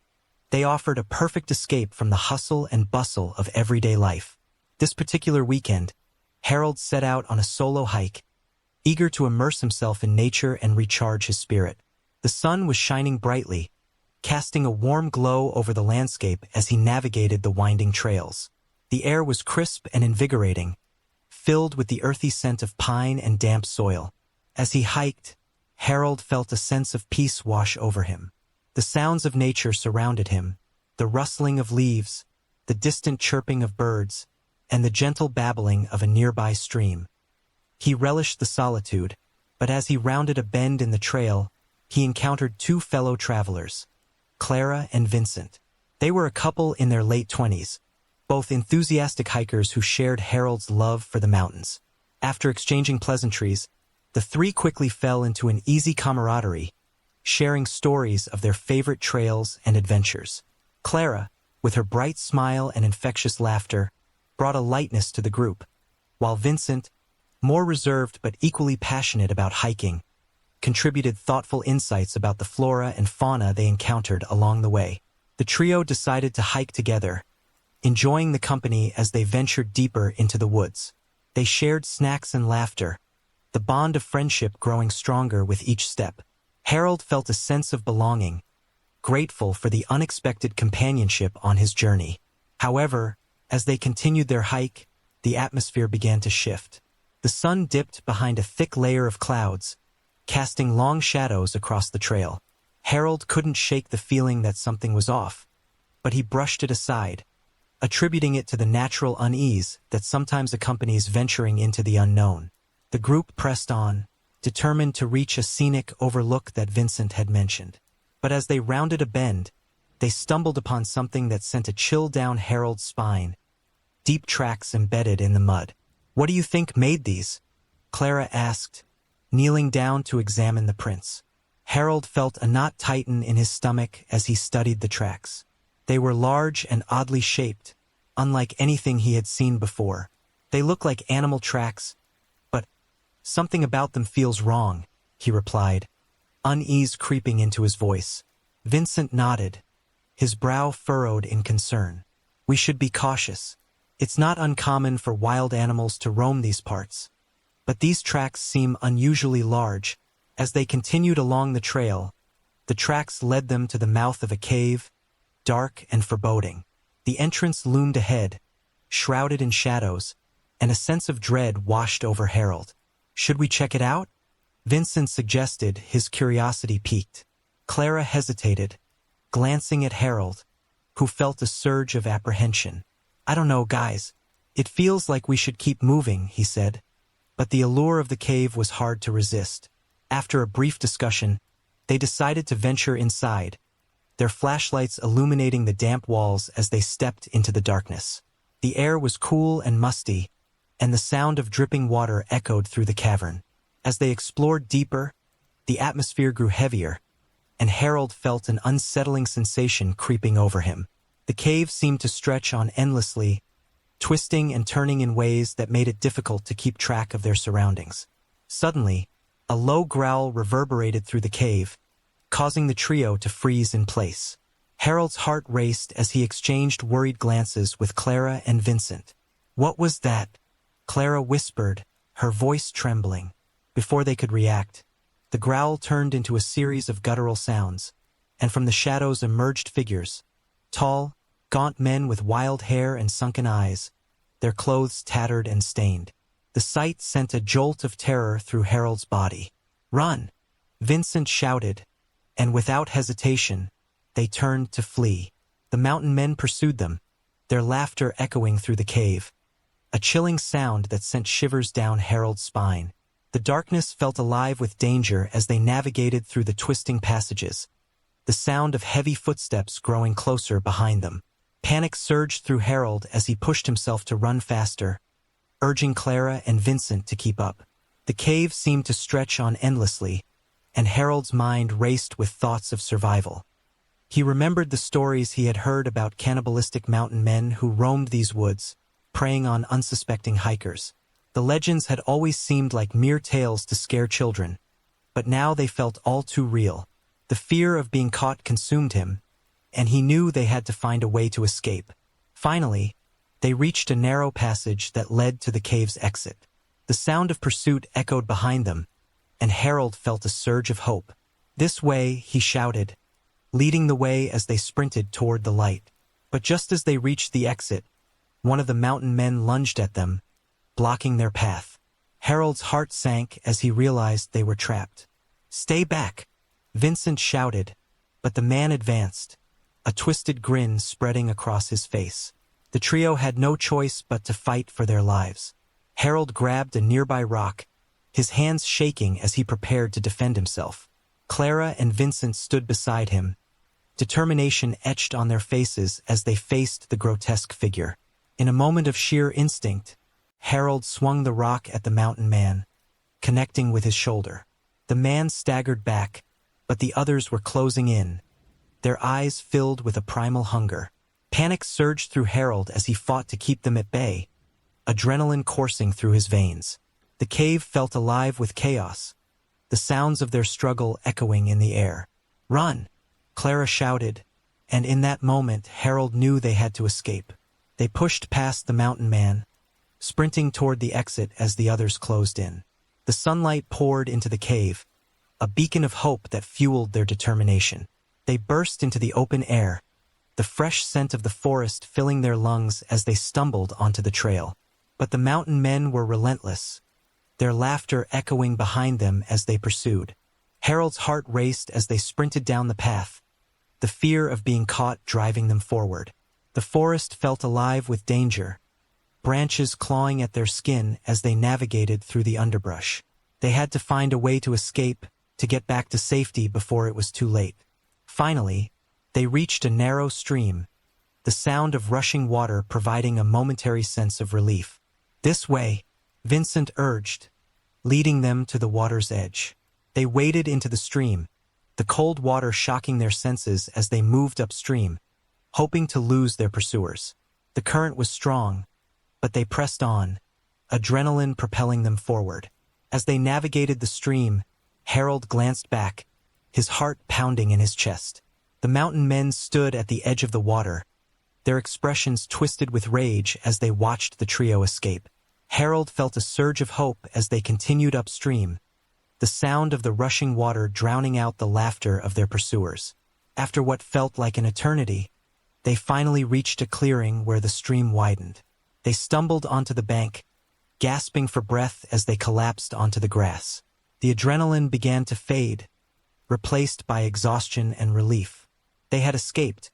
S1: they offered a perfect escape from the hustle and bustle of everyday life. This particular weekend, Harold set out on a solo hike, eager to immerse himself in nature and recharge his spirit. The sun was shining brightly, casting a warm glow over the landscape as he navigated the winding trails. The air was crisp and invigorating, filled with the earthy scent of pine and damp soil. As he hiked, Harold felt a sense of peace wash over him. The sounds of nature surrounded him, the rustling of leaves, the distant chirping of birds, and the gentle babbling of a nearby stream. He relished the solitude, but as he rounded a bend in the trail, he encountered two fellow travelers, Clara and Vincent. They were a couple in their late 20s, both enthusiastic hikers who shared Harold's love for the mountains. After exchanging pleasantries, the three quickly fell into an easy camaraderie, sharing stories of their favorite trails and adventures. Clara, with her bright smile and infectious laughter, brought a lightness to the group, while Vincent, more reserved but equally passionate about hiking, contributed thoughtful insights about the flora and fauna they encountered along the way. The trio decided to hike together, enjoying the company as they ventured deeper into the woods. They shared snacks and laughter, the bond of friendship growing stronger with each step. Harold felt a sense of belonging, grateful for the unexpected companionship on his journey. However, as they continued their hike, the atmosphere began to shift. The sun dipped behind a thick layer of clouds, casting long shadows across the trail. Harold couldn't shake the feeling that something was off, but he brushed it aside, attributing it to the natural unease that sometimes accompanies venturing into the unknown. The group pressed on, determined to reach a scenic overlook that Vincent had mentioned. But as they rounded a bend, they stumbled upon something that sent a chill down Harold's spine. Deep tracks embedded in the mud. "What do you think made these?" Clara asked, kneeling down to examine the prints. Harold felt a knot tighten in his stomach as he studied the tracks. They were large and oddly shaped, unlike anything he had seen before. They look like animal tracks, but something about them feels wrong, he replied, unease creeping into his voice. Vincent nodded, his brow furrowed in concern. We should be cautious. It's not uncommon for wild animals to roam these parts. But these tracks seem unusually large. As they continued along the trail, the tracks led them to the mouth of a cave, dark and foreboding. The entrance loomed ahead, shrouded in shadows, and a sense of dread washed over Harold. Should we check it out? Vincent suggested, his curiosity piqued. Clara hesitated, glancing at Harold, who felt a surge of apprehension. I don't know, guys. It feels like we should keep moving, he said. But the allure of the cave was hard to resist. After a brief discussion, they decided to venture inside, their flashlights illuminating the damp walls as they stepped into the darkness. The air was cool and musty, and the sound of dripping water echoed through the cavern. As they explored deeper, the atmosphere grew heavier, and Harold felt an unsettling sensation creeping over him. The cave seemed to stretch on endlessly, twisting and turning in ways that made it difficult to keep track of their surroundings. Suddenly, a low growl reverberated through the cave, causing the trio to freeze in place. Harold's heart raced as he exchanged worried glances with Clara and Vincent. What was that? Clara whispered, her voice trembling. Before they could react, the growl turned into a series of guttural sounds, and from the shadows emerged figures. Tall, gaunt men with wild hair and sunken eyes, their clothes tattered and stained. The sight sent a jolt of terror through Harold's body. Run! Vincent shouted, and without hesitation, they turned to flee. The mountain men pursued them, their laughter echoing through the cave, a chilling sound that sent shivers down Harold's spine. The darkness felt alive with danger as they navigated through the twisting passages, the sound of heavy footsteps growing closer behind them. Panic surged through Harold as he pushed himself to run faster, urging Clara and Vincent to keep up. The cave seemed to stretch on endlessly, and Harold's mind raced with thoughts of survival. He remembered the stories he had heard about cannibalistic mountain men who roamed these woods, preying on unsuspecting hikers. The legends had always seemed like mere tales to scare children, but now they felt all too real. The fear of being caught consumed him, and he knew they had to find a way to escape. Finally, they reached a narrow passage that led to the cave's exit. The sound of pursuit echoed behind them, and Harold felt a surge of hope. This way, he shouted, leading the way as they sprinted toward the light. But just as they reached the exit, one of the mountain men lunged at them, blocking their path. Harold's heart sank as he realized they were trapped. Stay back! Vincent shouted, but the man advanced, a twisted grin spreading across his face. The trio had no choice but to fight for their lives. Harold grabbed a nearby rock, his hands shaking as he prepared to defend himself. Clara and Vincent stood beside him, determination etched on their faces as they faced the grotesque figure. In a moment of sheer instinct, Harold swung the rock at the mountain man, connecting with his shoulder. The man staggered back, but the others were closing in, their eyes filled with a primal hunger. Panic surged through Harold as he fought to keep them at bay, adrenaline coursing through his veins. The cave felt alive with chaos, the sounds of their struggle echoing in the air. Run! Clara shouted, and in that moment Harold knew they had to escape. They pushed past the mountain man, sprinting toward the exit as the others closed in. The sunlight poured into the cave, a beacon of hope that fueled their determination. They burst into the open air, the fresh scent of the forest filling their lungs as they stumbled onto the trail. But the mountain men were relentless, their laughter echoing behind them as they pursued. Harold's heart raced as they sprinted down the path, the fear of being caught driving them forward. The forest felt alive with danger, branches clawing at their skin as they navigated through the underbrush. They had to find a way to escape, to get back to safety before it was too late. Finally, they reached a narrow stream, the sound of rushing water providing a momentary sense of relief. This way, Vincent urged, leading them to the water's edge. They waded into the stream, the cold water shocking their senses as they moved upstream, hoping to lose their pursuers. The current was strong, but they pressed on, adrenaline propelling them forward. As they navigated the stream, Harold glanced back, his heart pounding in his chest. The mountain men stood at the edge of the water, their expressions twisted with rage as they watched the trio escape. Harold felt a surge of hope as they continued upstream, the sound of the rushing water drowning out the laughter of their pursuers. After what felt like an eternity, they finally reached a clearing where the stream widened. They stumbled onto the bank, gasping for breath as they collapsed onto the grass. The adrenaline began to fade, replaced by exhaustion and relief. They had escaped,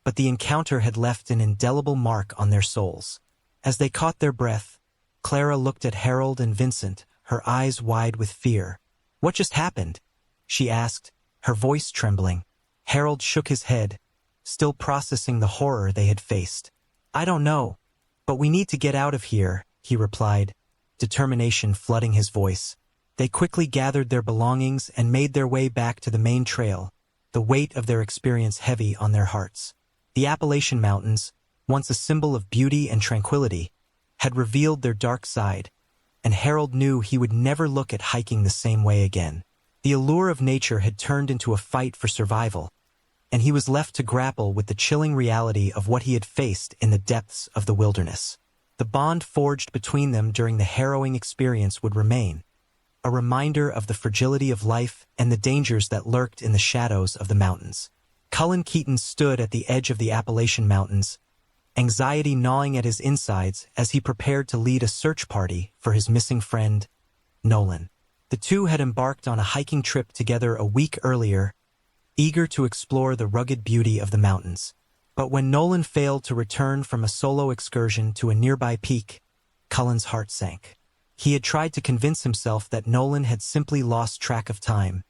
S1: but the encounter had left an indelible mark on their souls. As they caught their breath, Clara looked at Harold and Vincent, her eyes wide with fear. "What just happened?" she asked, her voice trembling. Harold shook his head, still processing the horror they had faced. "I don't know, but we need to get out of here," he replied, determination flooding his voice. They quickly gathered their belongings and made their way back to the main trail, the weight of their experience heavy on their hearts. The Appalachian Mountains, once a symbol of beauty and tranquility, had revealed their dark side, and Harold knew he would never look at hiking the same way again. The allure of nature had turned into a fight for survival, and he was left to grapple with the chilling reality of what he had faced in the depths of the wilderness. The bond forged between them during the harrowing experience would remain, a reminder of the fragility of life and the dangers that lurked in the shadows of the mountains. Cullen Keaton stood at the edge of the Appalachian Mountains, anxiety gnawing at his insides as he prepared to lead a search party for his missing friend, Nolan. The two had embarked on a hiking trip together a week earlier, eager to explore the rugged beauty of the mountains. But when Nolan failed to return from a solo excursion to a nearby peak, Cullen's heart sank. He had tried to convince himself that Nolan had simply lost track of time,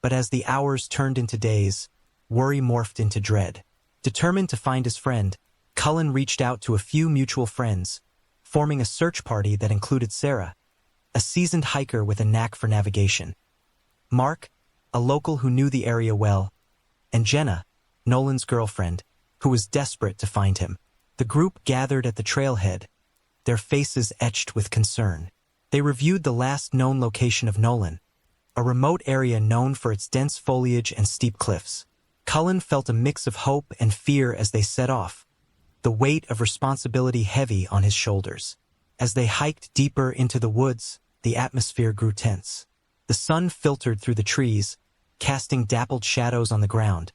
S1: but as the hours turned into days, worry morphed into dread. Determined to find his friend, Cullen reached out to a few mutual friends, forming a search party that included Sarah, a seasoned hiker with a knack for navigation, Mark, a local who knew the area well, and Jenna, Nolan's girlfriend, who was desperate to find him. The group gathered at the trailhead, their faces etched with concern. They reviewed the last known location of Nolan, a remote area known for its dense foliage and steep cliffs. Cullen felt a mix of hope and fear as they set off, the weight of responsibility heavy on his shoulders. As they hiked deeper into the woods, the atmosphere grew tense. The sun filtered through the trees, casting dappled shadows on the ground,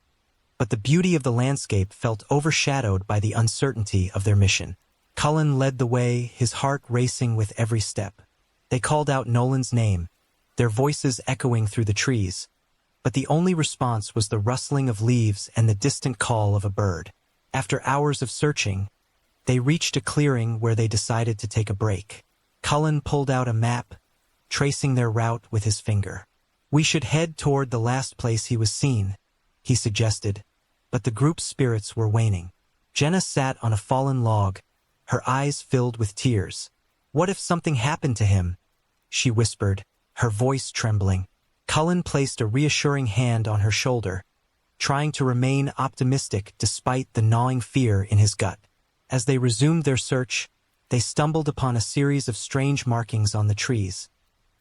S1: but the beauty of the landscape felt overshadowed by the uncertainty of their mission. Cullen led the way, his heart racing with every step. They called out Nolan's name, their voices echoing through the trees, but the only response was the rustling of leaves and the distant call of a bird. After hours of searching, they reached a clearing where they decided to take a break. Cullen pulled out a map, tracing their route with his finger. "We should head toward the last place he was seen," he suggested, but the group's spirits were waning. Jenna sat on a fallen log, her eyes filled with tears. "What if something happened to him?" she whispered, her voice trembling. Cullen placed a reassuring hand on her shoulder, trying to remain optimistic despite the gnawing fear in his gut. As they resumed their search, they stumbled upon a series of strange markings on the trees,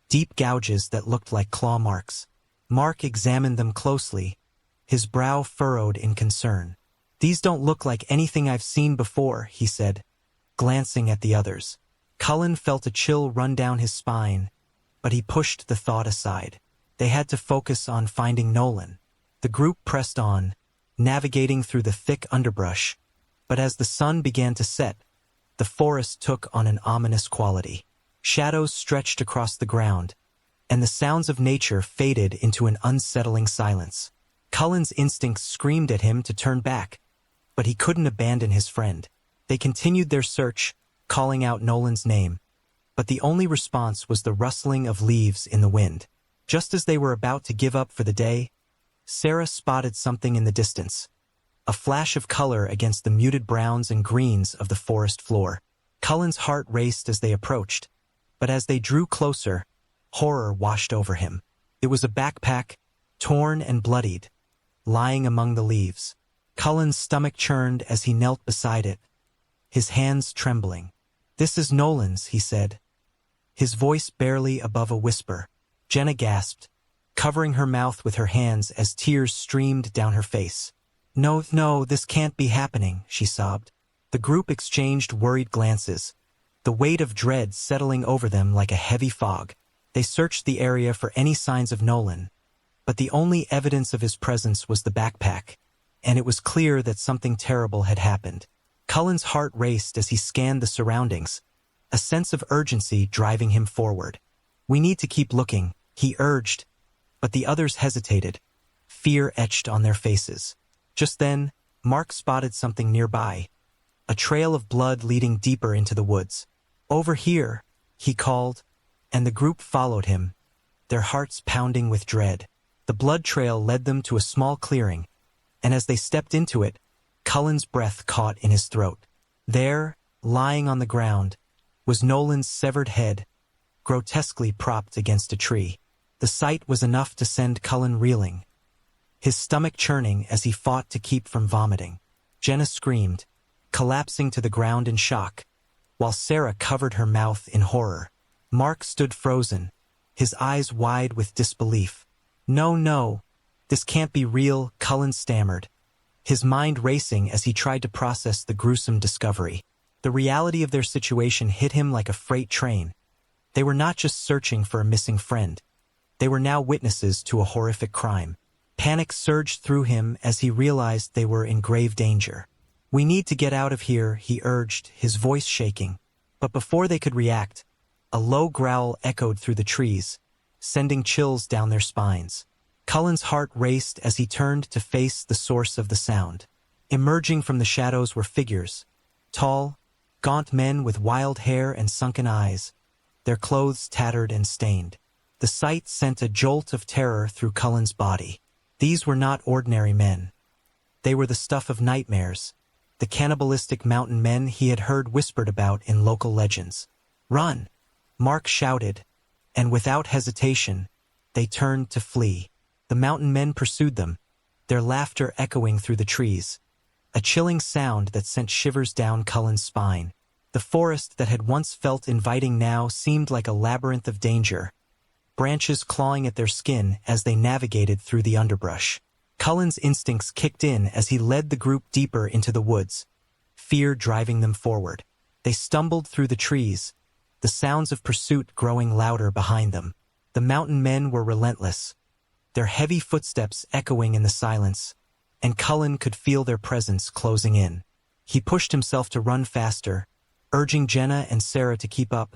S1: deep gouges that looked like claw marks. Mark examined them closely, his brow furrowed in concern. "These don't look like anything I've seen before," he said, glancing at the others. Cullen felt a chill run down his spine, but he pushed the thought aside. They had to focus on finding Nolan. The group pressed on, navigating through the thick underbrush, but as the sun began to set, the forest took on an ominous quality. Shadows stretched across the ground, and the sounds of nature faded into an unsettling silence. Cullen's instincts screamed at him to turn back, but he couldn't abandon his friend. They continued their search, calling out Nolan's name, but the only response was the rustling of leaves in the wind. Just as they were about to give up for the day, Sarah spotted something in the distance, a flash of color against the muted browns and greens of the forest floor. Cullen's heart raced as they approached, but as they drew closer, Horror washed over him. It was a backpack, torn and bloodied, lying among the leaves. Cullen's stomach churned as he knelt beside it, his hands trembling. "This is Nolan's," he said, his voice barely above a whisper. Jenna gasped, covering her mouth with her hands as tears streamed down her face. "No, no, this can't be happening," she sobbed. The group exchanged worried glances, the weight of dread settling over them like a heavy fog. They searched the area for any signs of Nolan, but the only evidence of his presence was the backpack, and it was clear that something terrible had happened. Cullen's heart raced as he scanned the surroundings, a sense of urgency driving him forward. "We need to keep looking," he urged, but the others hesitated, fear etched on their faces. Just then, Mark spotted something nearby, a trail of blood leading deeper into the woods. "Over here," he called, and the group followed him, their hearts pounding with dread. The blood trail led them to a small clearing, and as they stepped into it, Cullen's breath caught in his throat. There, lying on the ground, was Nolan's severed head, grotesquely propped against a tree. The sight was enough to send Cullen reeling, his stomach churning as he fought to keep from vomiting. Jenna screamed, collapsing to the ground in shock, while Sarah covered her mouth in horror. Mark stood frozen, his eyes wide with disbelief. "No, no, this can't be real," Cullen stammered, his mind racing as he tried to process the gruesome discovery. The reality of their situation hit him like a freight train. They were not just searching for a missing friend. They were now witnesses to a horrific crime. Panic surged through him as he realized they were in grave danger. "We need to get out of here," he urged, his voice shaking. But before they could react, a low growl echoed through the trees, sending chills down their spines. Cullen's heart raced as he turned to face the source of the sound. Emerging from the shadows were figures, tall, gaunt men with wild hair and sunken eyes, their clothes tattered and stained. The sight sent a jolt of terror through Cullen's body. These were not ordinary men. They were the stuff of nightmares, the cannibalistic mountain men he had heard whispered about in local legends. "Run!" Mark shouted, and without hesitation, they turned to flee. The mountain men pursued them, their laughter echoing through the trees, a chilling sound that sent shivers down Cullen's spine. The forest that had once felt inviting now seemed like a labyrinth of danger, branches clawing at their skin as they navigated through the underbrush. Cullen's instincts kicked in as he led the group deeper into the woods, fear driving them forward. They stumbled through the trees, the sounds of pursuit growing louder behind them. The mountain men were relentless, their heavy footsteps echoing in the silence, and Cullen could feel their presence closing in. He pushed himself to run faster, urging Jenna and Sarah to keep up,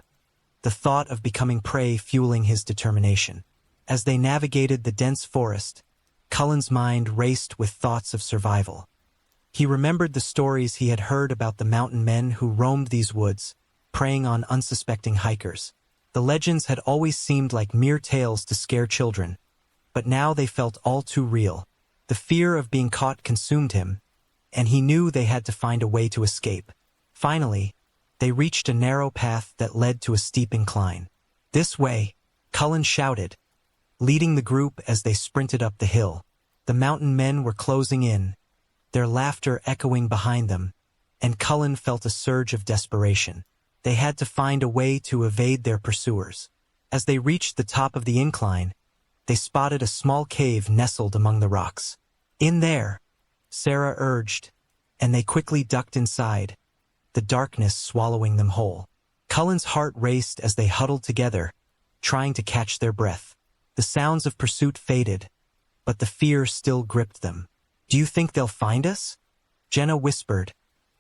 S1: the thought of becoming prey fueling his determination. As they navigated the dense forest, Cullen's mind raced with thoughts of survival. He remembered the stories he had heard about the mountain men who roamed these woods, preying on unsuspecting hikers. The legends had always seemed like mere tales to scare children, but now they felt all too real. The fear of being caught consumed him, and he knew they had to find a way to escape. Finally, they reached a narrow path that led to a steep incline. "This way," Cullen shouted, leading the group as they sprinted up the hill. The mountain men were closing in, their laughter echoing behind them, and Cullen felt a surge of desperation. They had to find a way to evade their pursuers. As they reached the top of the incline, they spotted a small cave nestled among the rocks. "In there," Sarah urged, and they quickly ducked inside, the darkness swallowing them whole. Cullen's heart raced as they huddled together, trying to catch their breath. The sounds of pursuit faded, but the fear still gripped them. "Do you think they'll find us?" Jenna whispered,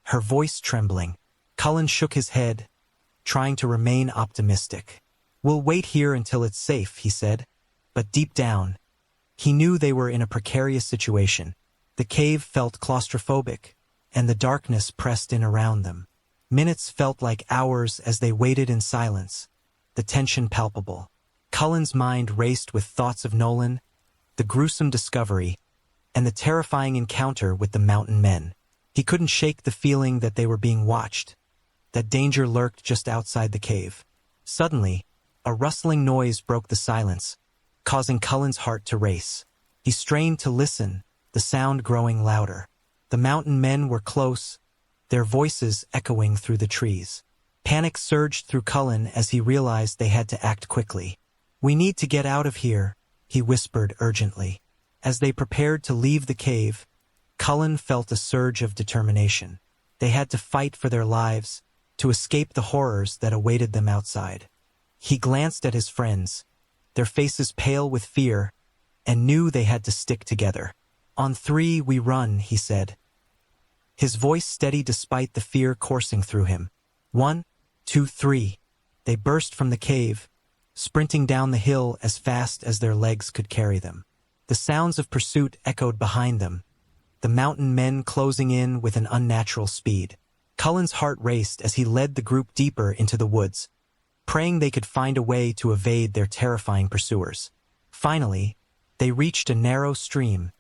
S1: her voice trembling. Cullen shook his head, trying to remain optimistic. "We'll wait here until it's safe," he said. But deep down, he knew they were in a precarious situation. The cave felt claustrophobic, and the darkness pressed in around them. Minutes felt like hours as they waited in silence, the tension palpable. Cullen's mind raced with thoughts of Nolan, the gruesome discovery, and the terrifying encounter with the mountain men. He couldn't shake the feeling that they were being watched, that danger lurked just outside the cave. Suddenly, A rustling noise broke the silence, causing Cullen's heart to race. He strained to listen, the sound growing louder. The mountain men were close, their voices echoing through the trees. Panic surged through Cullen as he realized they had to act quickly. "We need to get out of here," he whispered urgently. As they prepared to leave the cave, Cullen felt a surge of determination. They had to fight for their lives, to escape the horrors that awaited them outside. He glanced at his friends, their faces pale with fear, and knew they had to stick together. "On 3, we run," he said. His voice steady despite the fear coursing through him. 1, 2, 3. They burst from the cave, sprinting down the hill as fast as their legs could carry them. The sounds of pursuit echoed behind them, the mountain men closing in with an unnatural speed. Cullen's heart raced as he led the group deeper into the woods, praying they could find a way to evade their terrifying pursuers. Finally, they reached a narrow stream,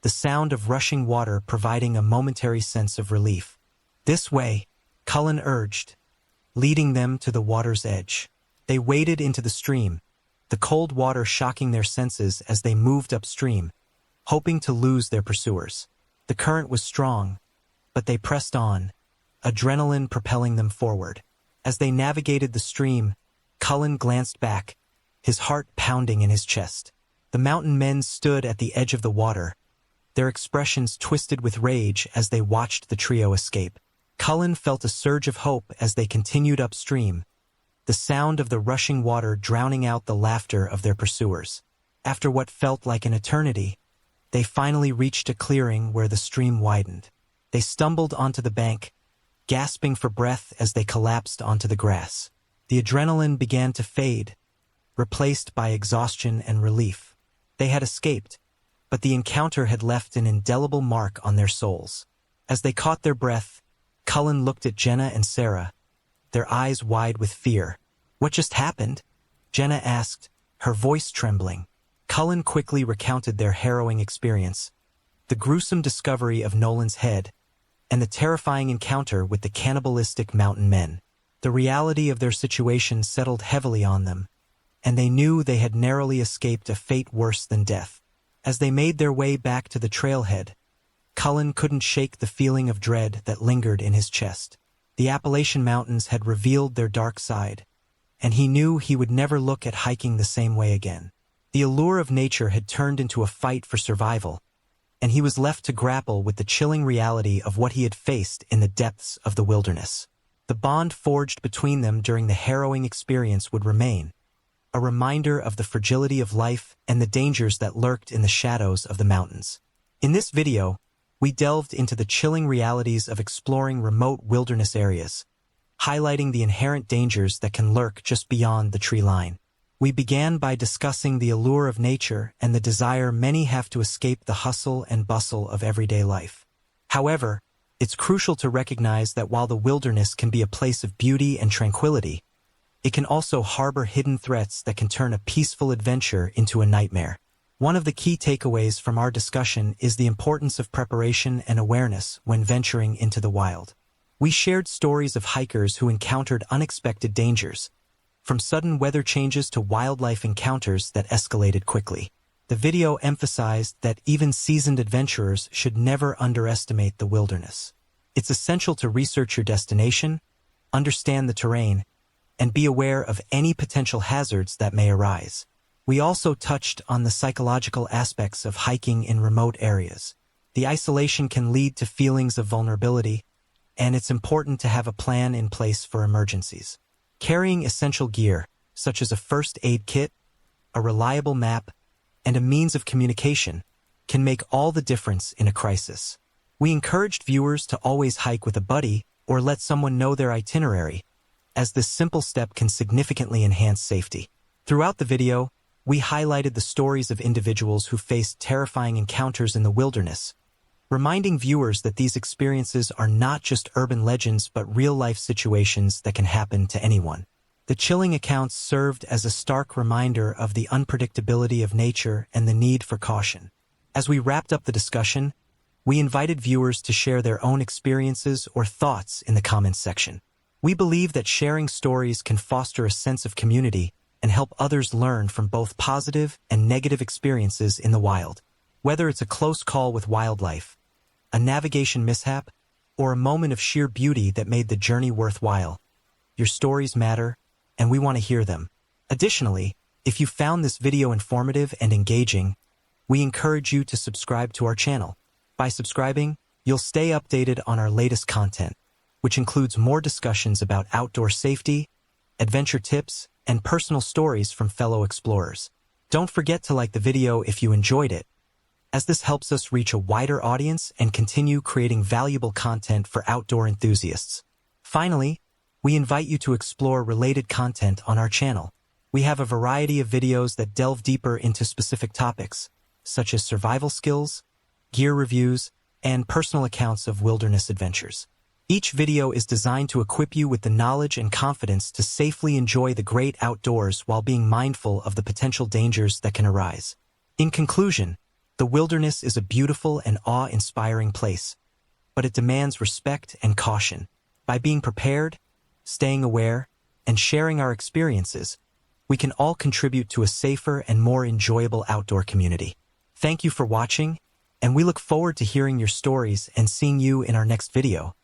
S1: the sound of rushing water providing a momentary sense of relief. "This way," Cullen urged, leading them to the water's edge. They waded into the stream, the cold water shocking their senses as they moved upstream, hoping to lose their pursuers. The current was strong, but they pressed on, adrenaline propelling them forward. As they navigated the stream, Cullen glanced back, his heart pounding in his chest. The mountain men stood at the edge of the water, their expressions twisted with rage as they watched the trio escape. Cullen felt a surge of hope as they continued upstream, the sound of the rushing water drowning out the laughter of their pursuers. After what felt like an eternity, they finally reached a clearing where the stream widened. They stumbled onto the bank, gasping for breath as they collapsed onto the grass. The adrenaline began to fade, replaced by exhaustion and relief. They had escaped, but the encounter had left an indelible mark on their souls. As they caught their breath, Cullen looked at Jenna and Sarah, their eyes wide with fear. "What just happened?" Jenna asked, her voice trembling. Cullen quickly recounted their harrowing experience, the gruesome discovery of Nolan's head, and the terrifying encounter with the cannibalistic mountain men. The reality of their situation settled heavily on them, and they knew they had narrowly escaped a fate worse than death. As they made their way back to the trailhead, Cullen couldn't shake the feeling of dread that lingered in his chest. The Appalachian Mountains had revealed their dark side, and he knew he would never look at hiking the same way again. The allure of nature had turned into a fight for survival, and he was left to grapple with the chilling reality of what he had faced in the depths of the wilderness. The bond forged between them during the harrowing experience would remain, a reminder of the fragility of life and the dangers that lurked in the shadows of the mountains. In this video, we delved into the chilling realities of exploring remote wilderness areas, highlighting the inherent dangers that can lurk just beyond the tree line. We began by discussing the allure of nature and the desire many have to escape the hustle and bustle of everyday life. However, it's crucial to recognize that while the wilderness can be a place of beauty and tranquility, it can also harbor hidden threats that can turn a peaceful adventure into a nightmare. One of the key takeaways from our discussion is the importance of preparation and awareness when venturing into the wild. We shared stories of hikers who encountered unexpected dangers, from sudden weather changes to wildlife encounters that escalated quickly. The video emphasized that even seasoned adventurers should never underestimate the wilderness. It's essential to research your destination, understand the terrain, and be aware of any potential hazards that may arise. We also touched on the psychological aspects of hiking in remote areas. The isolation can lead to feelings of vulnerability, and it's important to have a plan in place for emergencies. Carrying essential gear, such as a first aid kit, a reliable map, and a means of communication, can make all the difference in a crisis. We encouraged viewers to always hike with a buddy or let someone know their itinerary, as this simple step can significantly enhance safety. Throughout the video, we highlighted the stories of individuals who faced terrifying encounters in the wilderness, reminding viewers that these experiences are not just urban legends but real-life situations that can happen to anyone. The chilling accounts served as a stark reminder of the unpredictability of nature and the need for caution. As we wrapped up the discussion, we invited viewers to share their own experiences or thoughts in the comments section. We believe that sharing stories can foster a sense of community and help others learn from both positive and negative experiences in the wild. Whether it's a close call with wildlife, a navigation mishap, or a moment of sheer beauty that made the journey worthwhile, your stories matter, and we want to hear them. Additionally, if you found this video informative and engaging, we encourage you to subscribe to our channel. By subscribing, you'll stay updated on our latest content, which includes more discussions about outdoor safety, adventure tips, and personal stories from fellow explorers. Don't forget to like the video if you enjoyed it, as this helps us reach a wider audience and continue creating valuable content for outdoor enthusiasts. Finally, we invite you to explore related content on our channel. We have a variety of videos that delve deeper into specific topics, such as survival skills, gear reviews, and personal accounts of wilderness adventures. Each video is designed to equip you with the knowledge and confidence to safely enjoy the great outdoors while being mindful of the potential dangers that can arise. In conclusion, the wilderness is a beautiful and awe-inspiring place, but it demands respect and caution. By being prepared, staying aware, and sharing our experiences, we can all contribute to a safer and more enjoyable outdoor community. Thank you for watching, and we look forward to hearing your stories and seeing you in our next video.